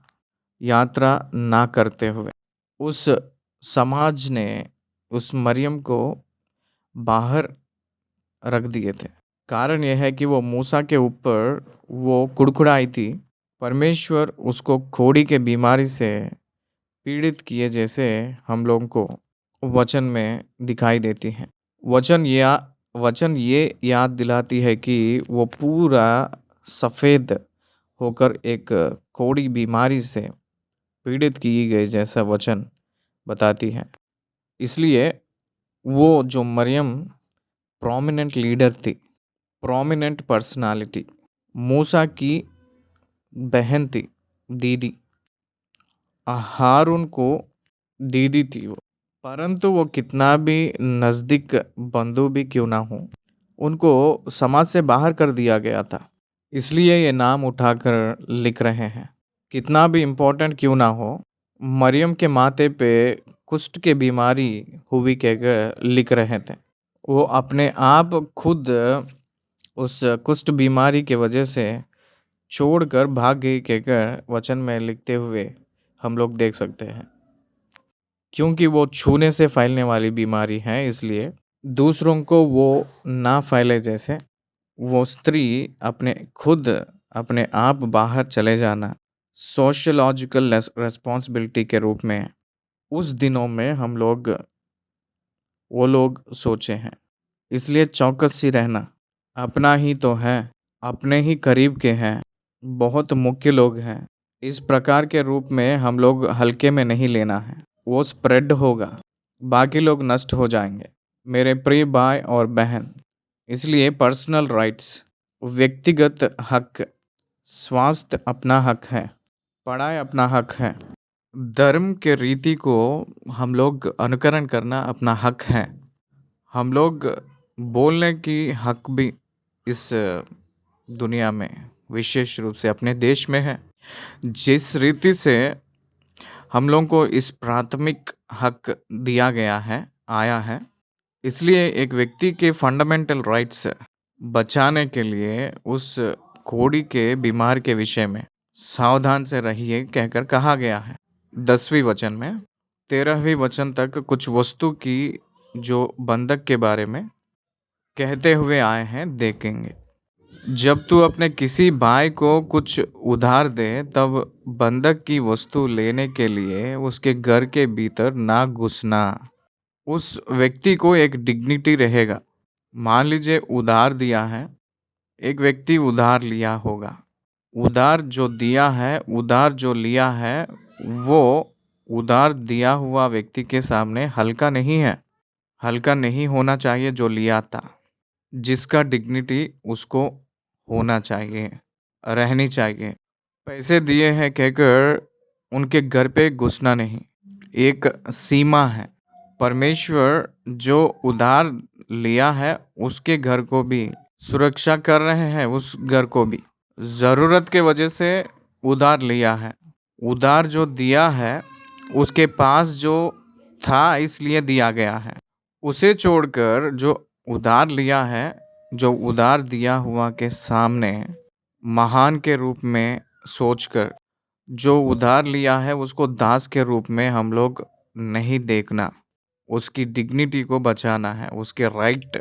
यात्रा ना करते हुए। उस समाज ने उस मरियम को बाहर रख दिए थे। कारण यह है कि वो मूसा के ऊपर वो कुड़कुड़ाई थी। परमेश्वर उसको खोड़ी के बीमारी से पीड़ित किए जैसे हम लोगों को वचन में दिखाई देती है। वचन ये याद दिलाती है कि वो पूरा सफ़ेद होकर एक कोड़ी बीमारी से पीड़ित की गई जैसा वचन बताती है। इसलिए वो जो मरियम प्रोमिनेंट लीडर थी, प्रोमिनेंट पर्सनालिटी, मूसा की बहन थी, दीदी, हारून को दीदी थी वो। परंतु वो कितना भी नज़दीक बंधु भी क्यों ना हो, उनको समाज से बाहर कर दिया गया था। इसलिए ये नाम उठाकर लिख रहे हैं। कितना भी इम्पोर्टेंट क्यों ना हो, मरियम के माथे पे कुष्ठ की बीमारी हुई कहकर लिख रहे थे। वो अपने आप खुद उस कुष्ठ बीमारी के वजह से छोड़कर भाग गई कहकर वचन में लिखते हुए हम लोग देख सकते हैं। क्योंकि वो छूने से फैलने वाली बीमारी है, इसलिए दूसरों को वो ना फैले जैसे वो स्त्री अपने आप बाहर चले जाना सोशियोलॉजिकल रेस्पॉन्सिबिलिटी के रूप में उस दिनों में हम लोग वो लोग सोचे हैं। इसलिए चौकस ही रहना। अपना ही तो है, अपने ही करीब के हैं, बहुत मुख्य लोग हैं। इस प्रकार के रूप में हम लोग हल्के में नहीं लेना है। वो स्प्रेड होगा, बाकी लोग नष्ट हो जाएंगे। मेरे प्रिय भाई और बहन, इसलिए पर्सनल राइट्स, व्यक्तिगत हक, स्वास्थ्य अपना हक है, पढ़ाई अपना हक है, धर्म के रीति को हम लोग अनुकरण करना अपना हक है। हम लोग बोलने की हक भी इस दुनिया में विशेष रूप से अपने देश में है। जिस रीति से हम लोगों को इस प्राथमिक हक दिया गया है, आया है, इसलिए एक व्यक्ति के फंडामेंटल राइट्स बचाने के लिए उस कोड़ी के बीमार के विषय में सावधान से रहिए कहकर कहा गया है। 10वीं वचन में 13वीं वचन तक कुछ वस्तु की जो बंधक के बारे में कहते हुए आए हैं देखेंगे। जब तू अपने किसी भाई को कुछ उधार दे तब बंधक की वस्तु लेने के लिए उसके घर के भीतर ना घुसना। उस व्यक्ति को एक डिग्निटी रहेगा। मान लीजिए उधार दिया है, एक व्यक्ति उधार लिया होगा। उधार जो दिया है, उधार जो लिया है, वो उधार दिया हुआ व्यक्ति के सामने हल्का नहीं है। हल्का नहीं होना चाहिए जो लिया था। जिसका डिग्निटी उसको होना चाहिए, रहनी चाहिए। पैसे दिए हैं कहकर उनके घर पे घुसना नहीं। एक सीमा है। परमेश्वर जो उधार लिया है उसके घर को भी सुरक्षा कर रहे हैं, उस घर को भी ज़रूरत के वजह से उधार लिया है। उधार जो दिया है उसके पास जो था इसलिए दिया गया है। उसे छोड़कर जो उधार लिया है, जो उधार दिया हुआ के सामने महान के रूप में सोचकर जो उधार लिया है उसको दास के रूप में हम लोग नहीं देखना। उसकी डिग्निटी को बचाना है, उसके राइट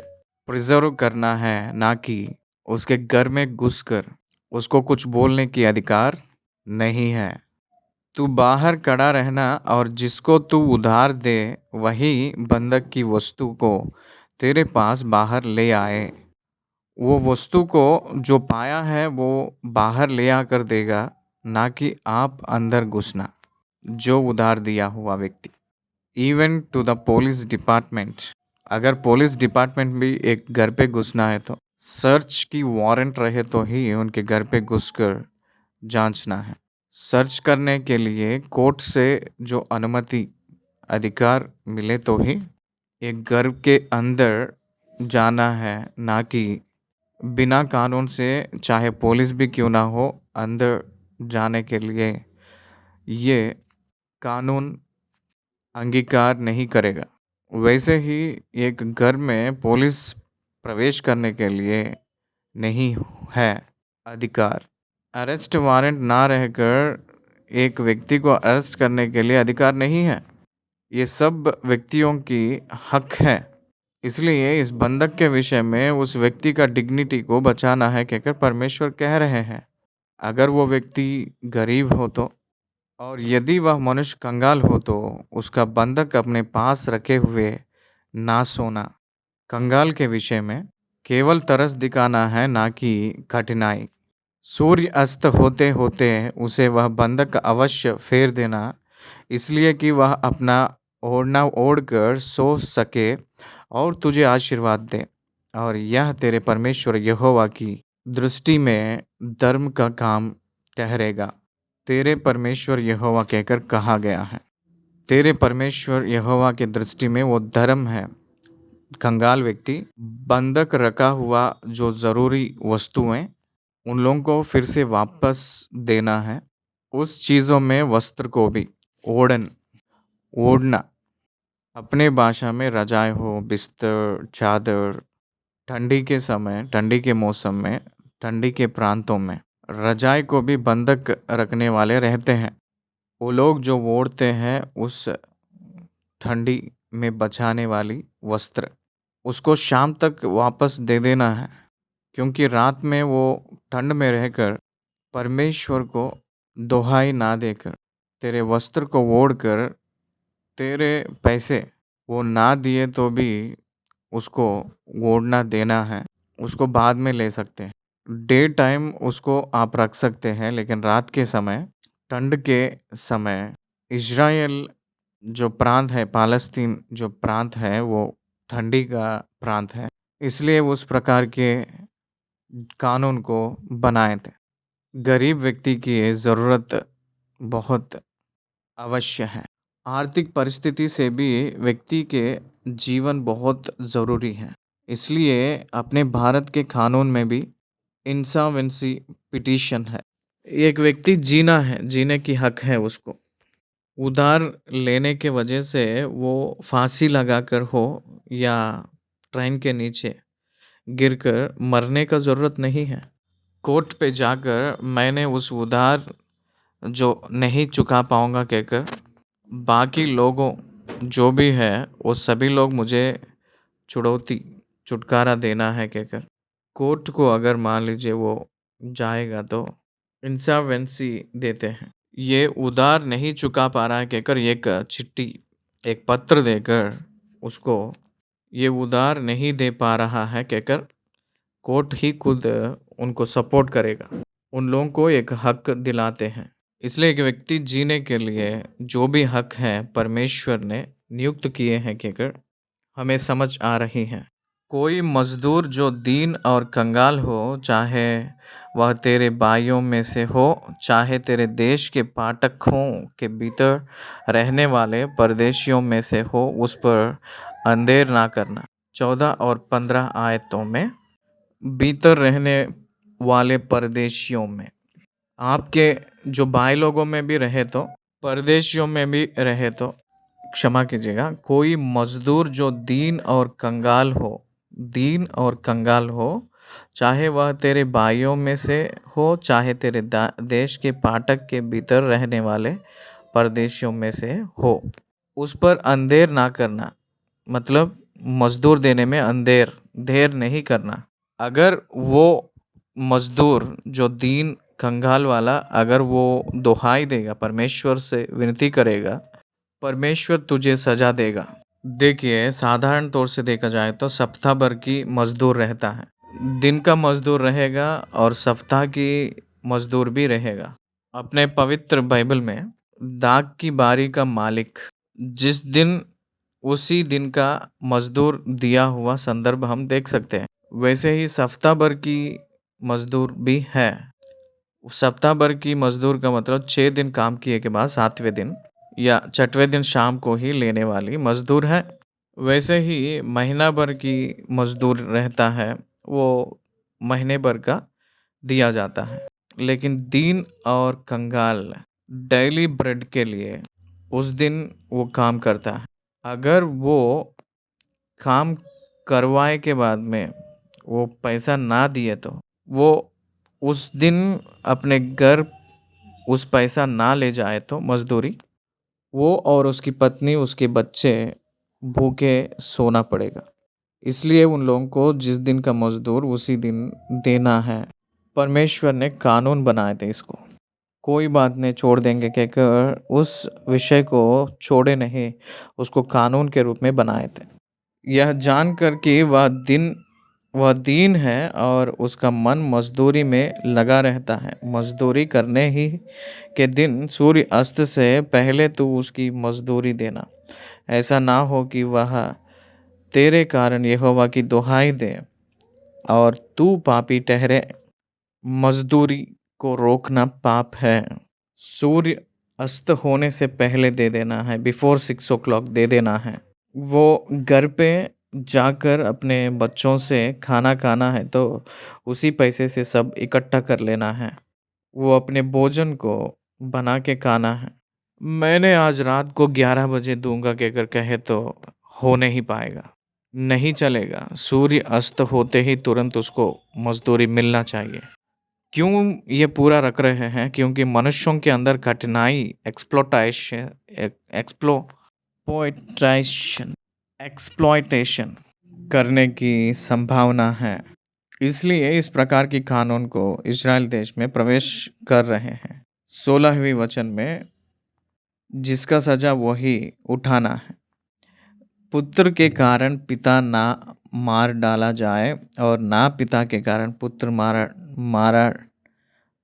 प्रिजर्व करना है, ना कि उसके घर में घुसकर उसको कुछ बोलने की अधिकार नहीं है। तू बाहर खड़ा रहना और जिसको तू उधार दे वही बंधक की वस्तु को तेरे पास बाहर ले आए। वो वस्तु को जो पाया है वो बाहर ले आकर देगा, ना कि आप अंदर घुसना। जो उधार दिया हुआ व्यक्ति, even to the police department, अगर पुलिस डिपार्टमेंट भी एक घर पे घुसना है तो सर्च की वारंट रहे तो ही उनके घर पे घुसकर जांचना है। सर्च करने के लिए कोर्ट से जो अनुमति अधिकार मिले तो ही एक घर के अंदर जाना है, ना कि बिना कानून से चाहे पुलिस भी क्यों ना हो अंदर जाने के लिए ये कानून अंगीकार नहीं करेगा। वैसे ही एक घर में पुलिस प्रवेश करने के लिए नहीं है अधिकार। अरेस्ट वारंट ना रहकर एक व्यक्ति को अरेस्ट करने के लिए अधिकार नहीं है। ये सब व्यक्तियों की हक है। इसलिए इस बंधक के विषय में उस व्यक्ति का डिग्निटी को बचाना है कहकर परमेश्वर कह रहे हैं। अगर वो व्यक्ति गरीब हो तो, और यदि वह मनुष्य कंगाल हो तो उसका बंधक अपने पास रखे हुए ना सोना। कंगाल के विषय में केवल तरस दिखाना है, ना कि कठिनाई। सूर्य अस्त होते होते उसे वह बंधक अवश्य फेर देना, इसलिए कि वह अपना ओढ़ना ओढ़कर सो सके और तुझे आशीर्वाद दे। और यह तेरे परमेश्वर यहोवा की दृष्टि में धर्म का काम ठहरेगा। तेरे परमेश्वर यहोवा कहकर कहा गया है। तेरे परमेश्वर यहोवा की दृष्टि में वो धर्म है। कंगाल व्यक्ति, बंधक रखा हुआ जो ज़रूरी वस्तुएं, उन लोगों को फिर से वापस देना है। उस चीज़ों में वस्त्र को भी ओढ़न, ओढ़ना, अपने भाषा में रजाई हो, बिस्तर, चादर, ठंडी के समय, ठंडी के मौसम में, ठंडी के प्रांतों में रजाई को भी बंधक रखने वाले रहते हैं। वो लोग जो ओढ़ते हैं उस ठंडी में बचाने वाली वस्त्र, उसको शाम तक वापस दे देना है, क्योंकि रात में वो ठंड में रहकर परमेश्वर को दोहाई ना देकर तेरे वस्त्र को ओढ़कर तेरे पैसे वो ना दिए तो भी उसको ओढ़ना देना है, उसको बाद में ले सकते हैं। डे टाइम उसको आप रख सकते हैं, लेकिन रात के समय, ठंड के समय इज़राइल जो प्रांत है, पालस्तीन जो प्रांत है, वो ठंडी का प्रांत है। इसलिए उस प्रकार के कानून को बनाए थे। गरीब व्यक्ति की ये ज़रूरत बहुत अवश्य है। आर्थिक परिस्थिति से भी व्यक्ति के जीवन बहुत ज़रूरी है। इसलिए अपने भारत के कानून में भी इंसावेंसी पिटीशन है। एक व्यक्ति जीना है, जीने की हक है उसको। उधार लेने के वजह से वो फांसी लगाकर हो या ट्रेन के नीचे गिरकर मरने का ज़रूरत नहीं है। कोर्ट पे जाकर मैंने उस उधार जो नहीं चुका पाऊँगा कहकर बाकी लोगों जो भी है वो सभी लोग मुझे छुड़ौती छुटकारा देना है कहकर कोर्ट को अगर मान लीजिए वो जाएगा तो इंसावेंसी देते हैं। ये उधार नहीं चुका पा रहा है कहकर एक चिट्ठी, एक पत्र देकर उसको ये उधार नहीं दे पा रहा है कहकर कोर्ट ही खुद उनको सपोर्ट करेगा। उन लोगों को एक हक दिलाते हैं। इसलिए एक व्यक्ति जीने के लिए जो भी हक है परमेश्वर ने नियुक्त किए हैं कहकर हमें समझ आ रही है। कोई मजदूर जो दीन और कंगाल हो, चाहे वह तेरे भाइयों में से हो, चाहे तेरे देश के पाठकों के भीतर रहने वाले परदेशियों में से हो, उस पर अंधेर ना करना। 14 और 15 आयतों में भीतर रहने वाले परदेशियों में आपके जो भाई लोगों में भी रहे तो परदेशियों में भी रहे तो क्षमा कीजिएगा, कोई मजदूर जो दीन और कंगाल हो, दीन और कंगाल हो, चाहे वह तेरे भाइयों में से हो, चाहे तेरे देश के पाटक के भीतर रहने वाले परदेशियों में से हो, उस पर अंधेर ना करना। मतलब मजदूर देने में अंधेर देर नहीं करना। अगर वो मजदूर जो दीन कंगाल वाला अगर वो दुहाई देगा, परमेश्वर से विनती करेगा, परमेश्वर तुझे सजा देगा। देखिए साधारण तौर से देखा जाए तो सप्ताह भर की मजदूर रहता है, दिन का मजदूर रहेगा और सप्ताह की मजदूर भी रहेगा। अपने पवित्र बाइबल में दाग की बारी का मालिक जिस दिन उसी दिन का मजदूर दिया हुआ संदर्भ हम देख सकते हैं। वैसे ही सप्ताह भर की मजदूर भी है। सप्ताह भर की मजदूर का मतलब 6 दिन काम किए के बाद 7वें दिन या 6वें दिन शाम को ही लेने वाली मजदूर है। वैसे ही महीना भर की मजदूर रहता है, वो महीने भर का दिया जाता है। लेकिन दीन और कंगाल डेली ब्रेड के लिए उस दिन वो काम करता है। अगर वो काम करवाए के बाद में वो पैसा ना दिए तो वो उस दिन अपने घर उस पैसा ना ले जाए तो मजदूरी, वो और उसकी पत्नी उसके बच्चे भूखे सोना पड़ेगा। इसलिए उन लोगों को जिस दिन का मजदूर उसी दिन देना है। परमेश्वर ने कानून बनाए थे इसको, कोई बात नहीं छोड़ देंगे कहकर उस विषय को छोड़े नहीं, उसको कानून के रूप में बनाए थे। यह जानकर कि वह दीन है और उसका मन मजदूरी में लगा रहता है। मजदूरी करने ही के दिन सूर्य अस्त से पहले तू उसकी मजदूरी देना। ऐसा ना हो कि वह तेरे कारण यहोवा की दुहाई दे और तू पापी ठहरे। मजदूरी को रोकना पाप है। सूर्य अस्त होने से पहले दे देना है, बिफोर 6 o'clock दे देना है। वो घर पे जाकर अपने बच्चों से खाना खाना है तो उसी पैसे से सब इकट्ठा कर लेना है। वो अपने भोजन को बना के खाना है। मैंने आज रात को 11 बजे दूंगा कहकर कहे तो हो नहीं पाएगा, नहीं चलेगा। सूर्य अस्त होते ही तुरंत उसको मजदूरी मिलना चाहिए। क्यों ये पूरा रख रहे हैं? क्योंकि मनुष्यों के अंदर कठिनाई एक्सप्लोटाइशन एक्सप्लोइटेशन एक्सप्लॉयटेशन करने की संभावना है। इसलिए इस प्रकार की कानून को इज़राइल देश में प्रवेश कर रहे हैं। 16वीं वचन में जिसका सजा वही उठाना है। पुत्र के कारण पिता ना मार डाला जाए और ना पिता के कारण पुत्र मारा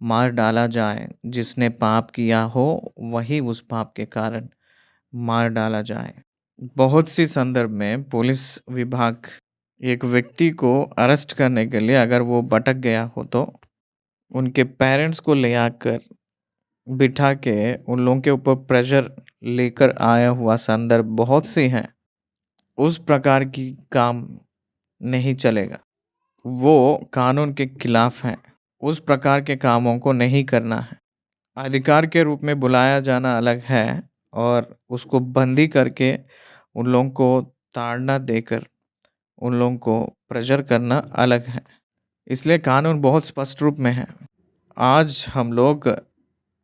मार डाला जाए। जिसने पाप किया हो वही उस पाप के कारण मार डाला जाए। बहुत सी संदर्भ में पुलिस विभाग एक व्यक्ति को अरेस्ट करने के लिए अगर वो भटक गया हो तो उनके पेरेंट्स को ले आकर बिठा के उन लोगों के ऊपर प्रेशर लेकर आया हुआ संदर्भ बहुत सी हैं। उस प्रकार की काम नहीं चलेगा, वो कानून के खिलाफ हैं। उस प्रकार के कामों को नहीं करना है। अधिकार के रूप में बुलाया जाना अलग है और उसको बंदी करके उन लोगों को ताड़ना देकर उन लोगों को प्रेशर करना अलग है। इसलिए कानून बहुत स्पष्ट रूप में है। आज हम लोग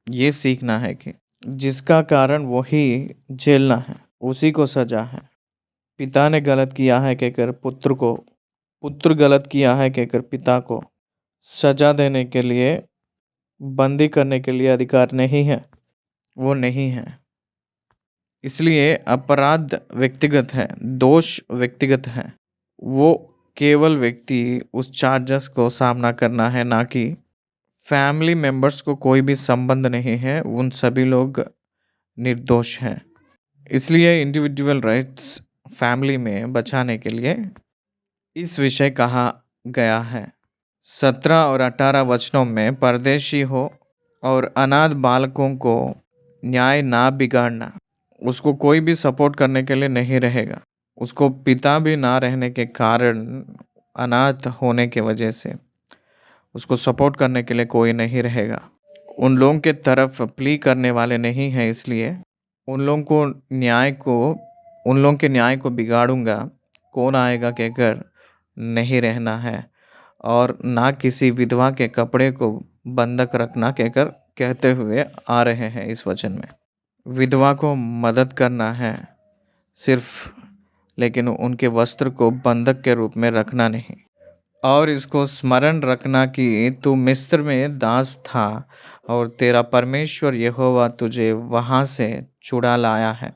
ये सीखना है कि जिसका कारण वही झेलना है, उसी को सजा है। पिता ने गलत किया है कहकर पुत्र को, पुत्र गलत किया है कहकर पिता को सजा देने के लिए, बंदी करने के लिए अधिकार नहीं है, वो नहीं है। इसलिए अपराध व्यक्तिगत है, दोष व्यक्तिगत है। वो केवल व्यक्ति उस चार्जेस को सामना करना है, ना कि फैमिली मेंबर्स को कोई भी संबंध नहीं है, उन सभी लोग निर्दोष हैं। इसलिए इंडिविजुअल राइट्स फैमिली में बचाने के लिए इस विषय कहा गया है। 17 और 18 वचनों में परदेशी हो और अनाथ बालकों को न्याय ना बिगाड़ना, उसको कोई भी सपोर्ट करने के लिए नहीं रहेगा। उसको पिता भी ना रहने के कारण, अनाथ होने के वजह से उसको सपोर्ट करने के लिए कोई नहीं रहेगा। उन लोगों के तरफ प्ली करने वाले नहीं हैं, इसलिए उन लोगों को उन लोगों के न्याय को बिगाड़ूंगा कौन आएगा कहकर नहीं रहना है। और ना किसी विधवा के कपड़े को बंधक रखना कहकर कहते हुए आ रहे हैं इस वचन में। विधवा को मदद करना है सिर्फ, लेकिन उनके वस्त्र को बंधक के रूप में रखना नहीं। और इसको स्मरण रखना कि तू मिस्र में दास था और तेरा परमेश्वर यहोवा तुझे वहाँ से छुड़ा लाया है।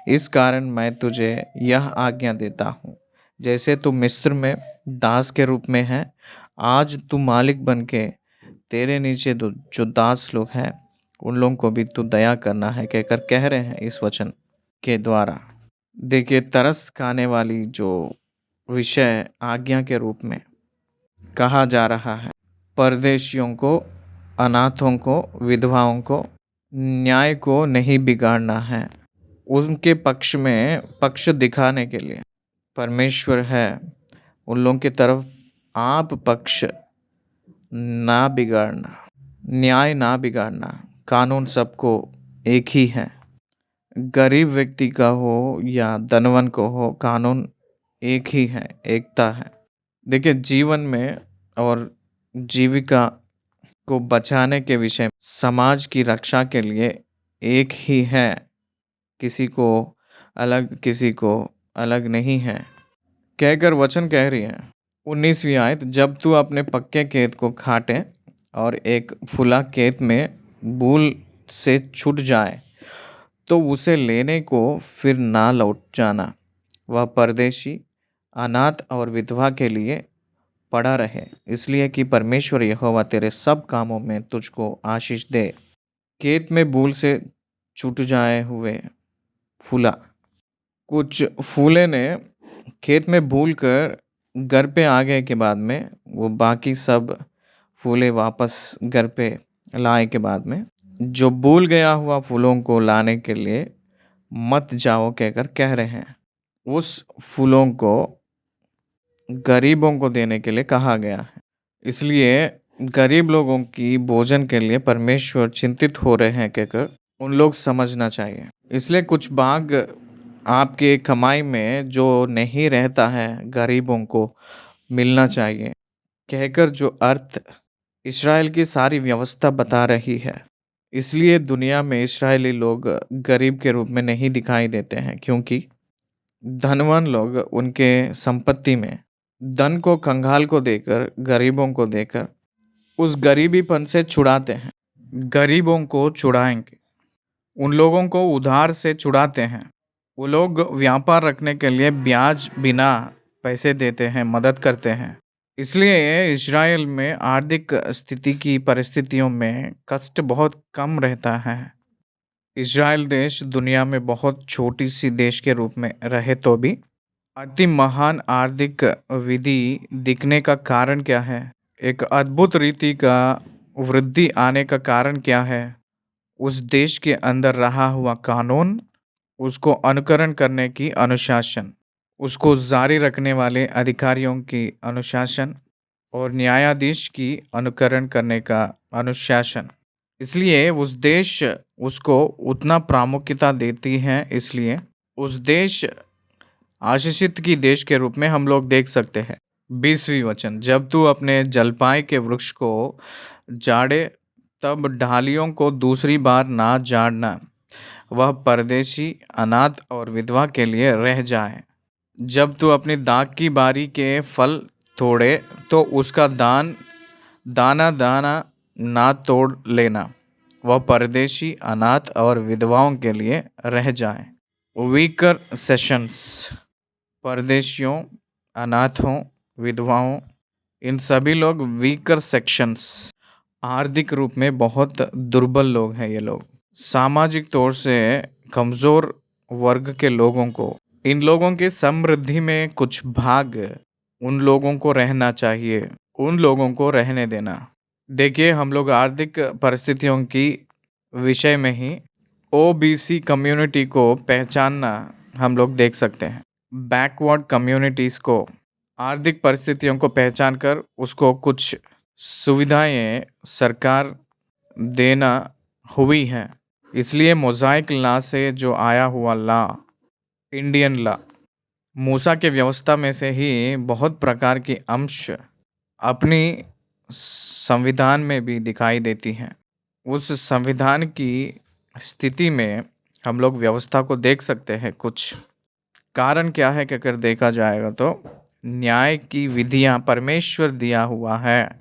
इस कारण मैं तुझे यह आज्ञा देता हूँ, जैसे तू मिस्र में दास के रूप में है, आज तू मालिक बन के तेरे नीचे जो दास लोग हैं उन लोगों को भी तू दया करना है कहकर कह रहे हैं इस वचन के द्वारा। देखिए, तरस खाने वाली जो विषय आज्ञा के रूप में कहा जा रहा है, परदेशियों को, अनाथों को, विधवाओं को न्याय को नहीं बिगाड़ना है। उनके पक्ष में पक्ष दिखाने के लिए परमेश्वर है, उन लोगों की तरफ आप पक्ष ना बिगाड़ना, न्याय ना बिगाड़ना। कानून सबको एक ही है, गरीब व्यक्ति का हो या धनवान को हो, कानून एक ही है, एकता है। देखिए, जीवन में और जीविका को बचाने के विषय में समाज की रक्षा के लिए एक ही है, किसी को अलग नहीं है कहकर वचन कह रही है। 19वीं आयत, जब तू अपने पक्के खेत को काटे और एक फुला खेत में बूल से छूट जाए तो उसे लेने को फिर ना लौट जाना। वह परदेशी, अनाथ और विधवा के लिए पड़ा रहे, इसलिए कि परमेश्वर यहोवा तेरे सब कामों में तुझको आशीष दे। खेत में बूल से छूट जाए हुए फूला, कुछ फूले ने खेत में भूल कर घर पे आ गए के बाद में वो बाकी सब फूले वापस घर पे लाए के बाद में जो भूल गया हुआ फूलों को लाने के लिए मत जाओ कहकर कह रहे हैं। उस फूलों को गरीबों को देने के लिए कहा गया है। इसलिए गरीब लोगों की भोजन के लिए परमेश्वर चिंतित हो रहे हैं कहकर उन लोग समझना चाहिए। इसलिए कुछ भाग आपके कमाई में जो नहीं रहता है गरीबों को मिलना चाहिए कहकर जो अर्थ इस्राएल की सारी व्यवस्था बता रही है। इसलिए दुनिया में इस्राएली लोग गरीब के रूप में नहीं दिखाई देते हैं, क्योंकि धनवान लोग उनके संपत्ति में धन को कंगाल को देकर, गरीबों को देकर उस गरीबीपन से छुड़ाते हैं। गरीबों को छुड़ाएंगे, उन लोगों को उधार से छुड़ाते हैं। वो लोग व्यापार रखने के लिए ब्याज बिना पैसे देते हैं, मदद करते हैं। इसलिए इज़राइल में आर्थिक स्थिति की परिस्थितियों में कष्ट बहुत कम रहता है। इज़राइल देश दुनिया में बहुत छोटी-सी देश के रूप में रहे तो भी अति महान आर्थिक विधि दिखने का कारण क्या है? एक अद्भुत रीति का वृद्धि आने का कारण क्या है? उस देश के अंदर रहा हुआ कानून, उसको अनुकरण करने की अनुशासन, उसको जारी रखने वाले अधिकारियों की अनुशासन और न्यायाधीश की अनुकरण करने का अनुशासन। इसलिए उस देश उसको उतना प्रामुख्यता देती है, इसलिए उस देश आशीषित की देश के रूप में हम लोग देख सकते हैं। 20वीं वचन, जब तू अपने जलपाई के वृक्ष को जाड़े तब डालियों को दूसरी बार ना जाड़ना, वह परदेशी, अनाथ और विधवा के लिए रह जाए। जब तू अपनी दाख की बारी के फल तोड़े तो उसका दाना दाना ना तोड़ लेना, वह परदेशी, अनाथ और विधवाओं के लिए रह जाए। वीकर सेशंस, परदेशियों, अनाथों, विधवाओं, इन सभी लोग वीकर सेक्शंस, आर्थिक रूप में बहुत दुर्बल लोग हैं ये लोग। सामाजिक तौर से कमज़ोर वर्ग के लोगों को, इन लोगों की समृद्धि में कुछ भाग उन लोगों को रहना चाहिए, उन लोगों को रहने देना। देखिए, हम लोग आर्थिक परिस्थितियों की विषय में ही ओबीसी कम्युनिटी को पहचानना हम लोग देख सकते हैं। बैकवर्ड कम्युनिटीज़ को आर्थिक परिस्थितियों को पहचान कर उसको कुछ सुविधाएं सरकार देना हुई हैं। इसलिए मोज़ाइक लॉ से जो आया हुआ लॉ, इंडियन लॉ, मूसा के व्यवस्था में से ही बहुत प्रकार की अंश अपनी संविधान में भी दिखाई देती हैं। उस संविधान की स्थिति में हम लोग व्यवस्था को देख सकते हैं। कुछ कारण क्या है कि अगर देखा जाएगा तो न्याय की विधियां परमेश्वर दिया हुआ है।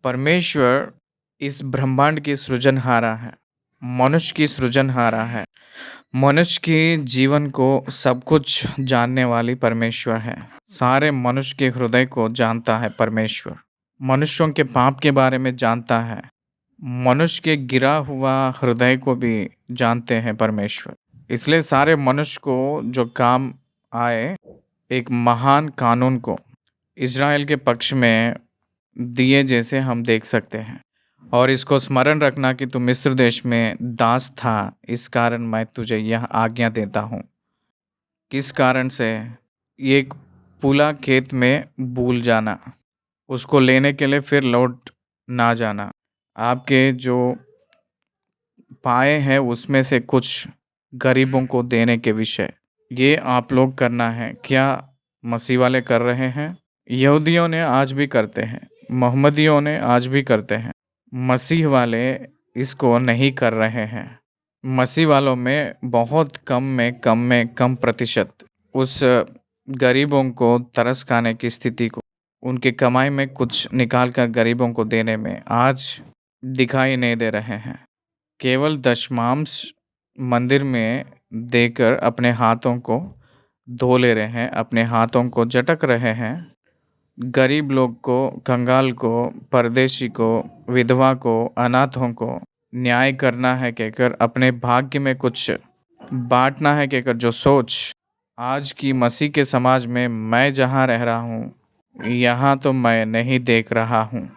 परमेश्वर इस ब्रह्मांड की सृजनहारा है, मनुष्य की सृजनहारा है। मनुष्य के जीवन को सब कुछ जानने वाली परमेश्वर है। सारे मनुष्य के हृदय को जानता है परमेश्वर। मनुष्यों के पाप के बारे में जानता है। मनुष्य के गिरा हुआ हृदय को भी जानते हैं परमेश्वर। इसलिए सारे मनुष्य को जो काम आए, एक महान कानून को इज़राइल के पक्ष में दिए जैसे हम देख सकते हैं। और इसको स्मरण रखना कि तू मिस्र देश में दास था, इस कारण मैं तुझे यह आज्ञा देता हूँ। किस कारण से? एक पुला खेत में भूल जाना, उसको लेने के लिए फिर लौट ना जाना, आपके जो पाए हैं उसमें से कुछ गरीबों को देने के विषय, ये आप लोग करना है। क्या मसीह वाले कर रहे हैं? यहूदियों ने आज भी करते हैं, मोहम्मदियों ने आज भी करते हैं। मसीह वाले इसको नहीं कर रहे हैं। मसीह वालों में बहुत कम प्रतिशत उस गरीबों को तरस खाने की स्थिति को, उनके कमाई में कुछ निकाल कर गरीबों को देने में आज दिखाई नहीं दे रहे हैं। केवल दशमांश मंदिर में देकर अपने हाथों को धो ले रहे हैं, अपने हाथों को झटक रहे हैं। गरीब लोग को, कंगाल को, परदेशी को, विधवा को, अनाथों को न्याय करना है कहकर, अपने भाग्य में कुछ बांटना है कहकर जो सोच आज की मसीह के समाज में मैं जहाँ रह रहा हूँ यहाँ तो मैं नहीं देख रहा हूँ।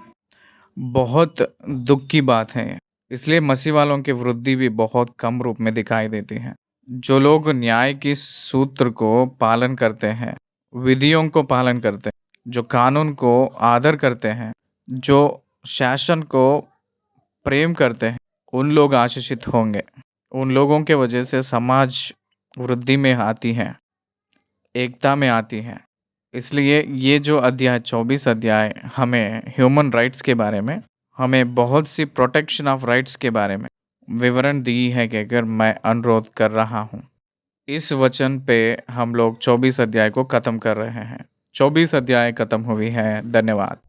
बहुत दुख की बात है। इसलिए मसीह वालों की वृद्धि भी बहुत कम रूप में दिखाई देती है। जो लोग न्याय की सूत्र को पालन करते हैं, विधियों को पालन करते हैं, जो कानून को आदर करते हैं, जो शासन को प्रेम करते हैं, उन लोग आशीषित होंगे। उन लोगों के वजह से समाज वृद्धि में आती है, एकता में आती है। इसलिए ये जो अध्याय 24 अध्याय हमें ह्यूमन राइट्स के बारे में, हमें बहुत सी प्रोटेक्शन ऑफ राइट्स के बारे में विवरण दी है कि अगर मैं अनुरोध कर रहा हूँ। इस वचन पे हम लोग 24 अध्याय को ख़त्म कर रहे हैं। 24 अध्याय ख़त्म हुई है। धन्यवाद।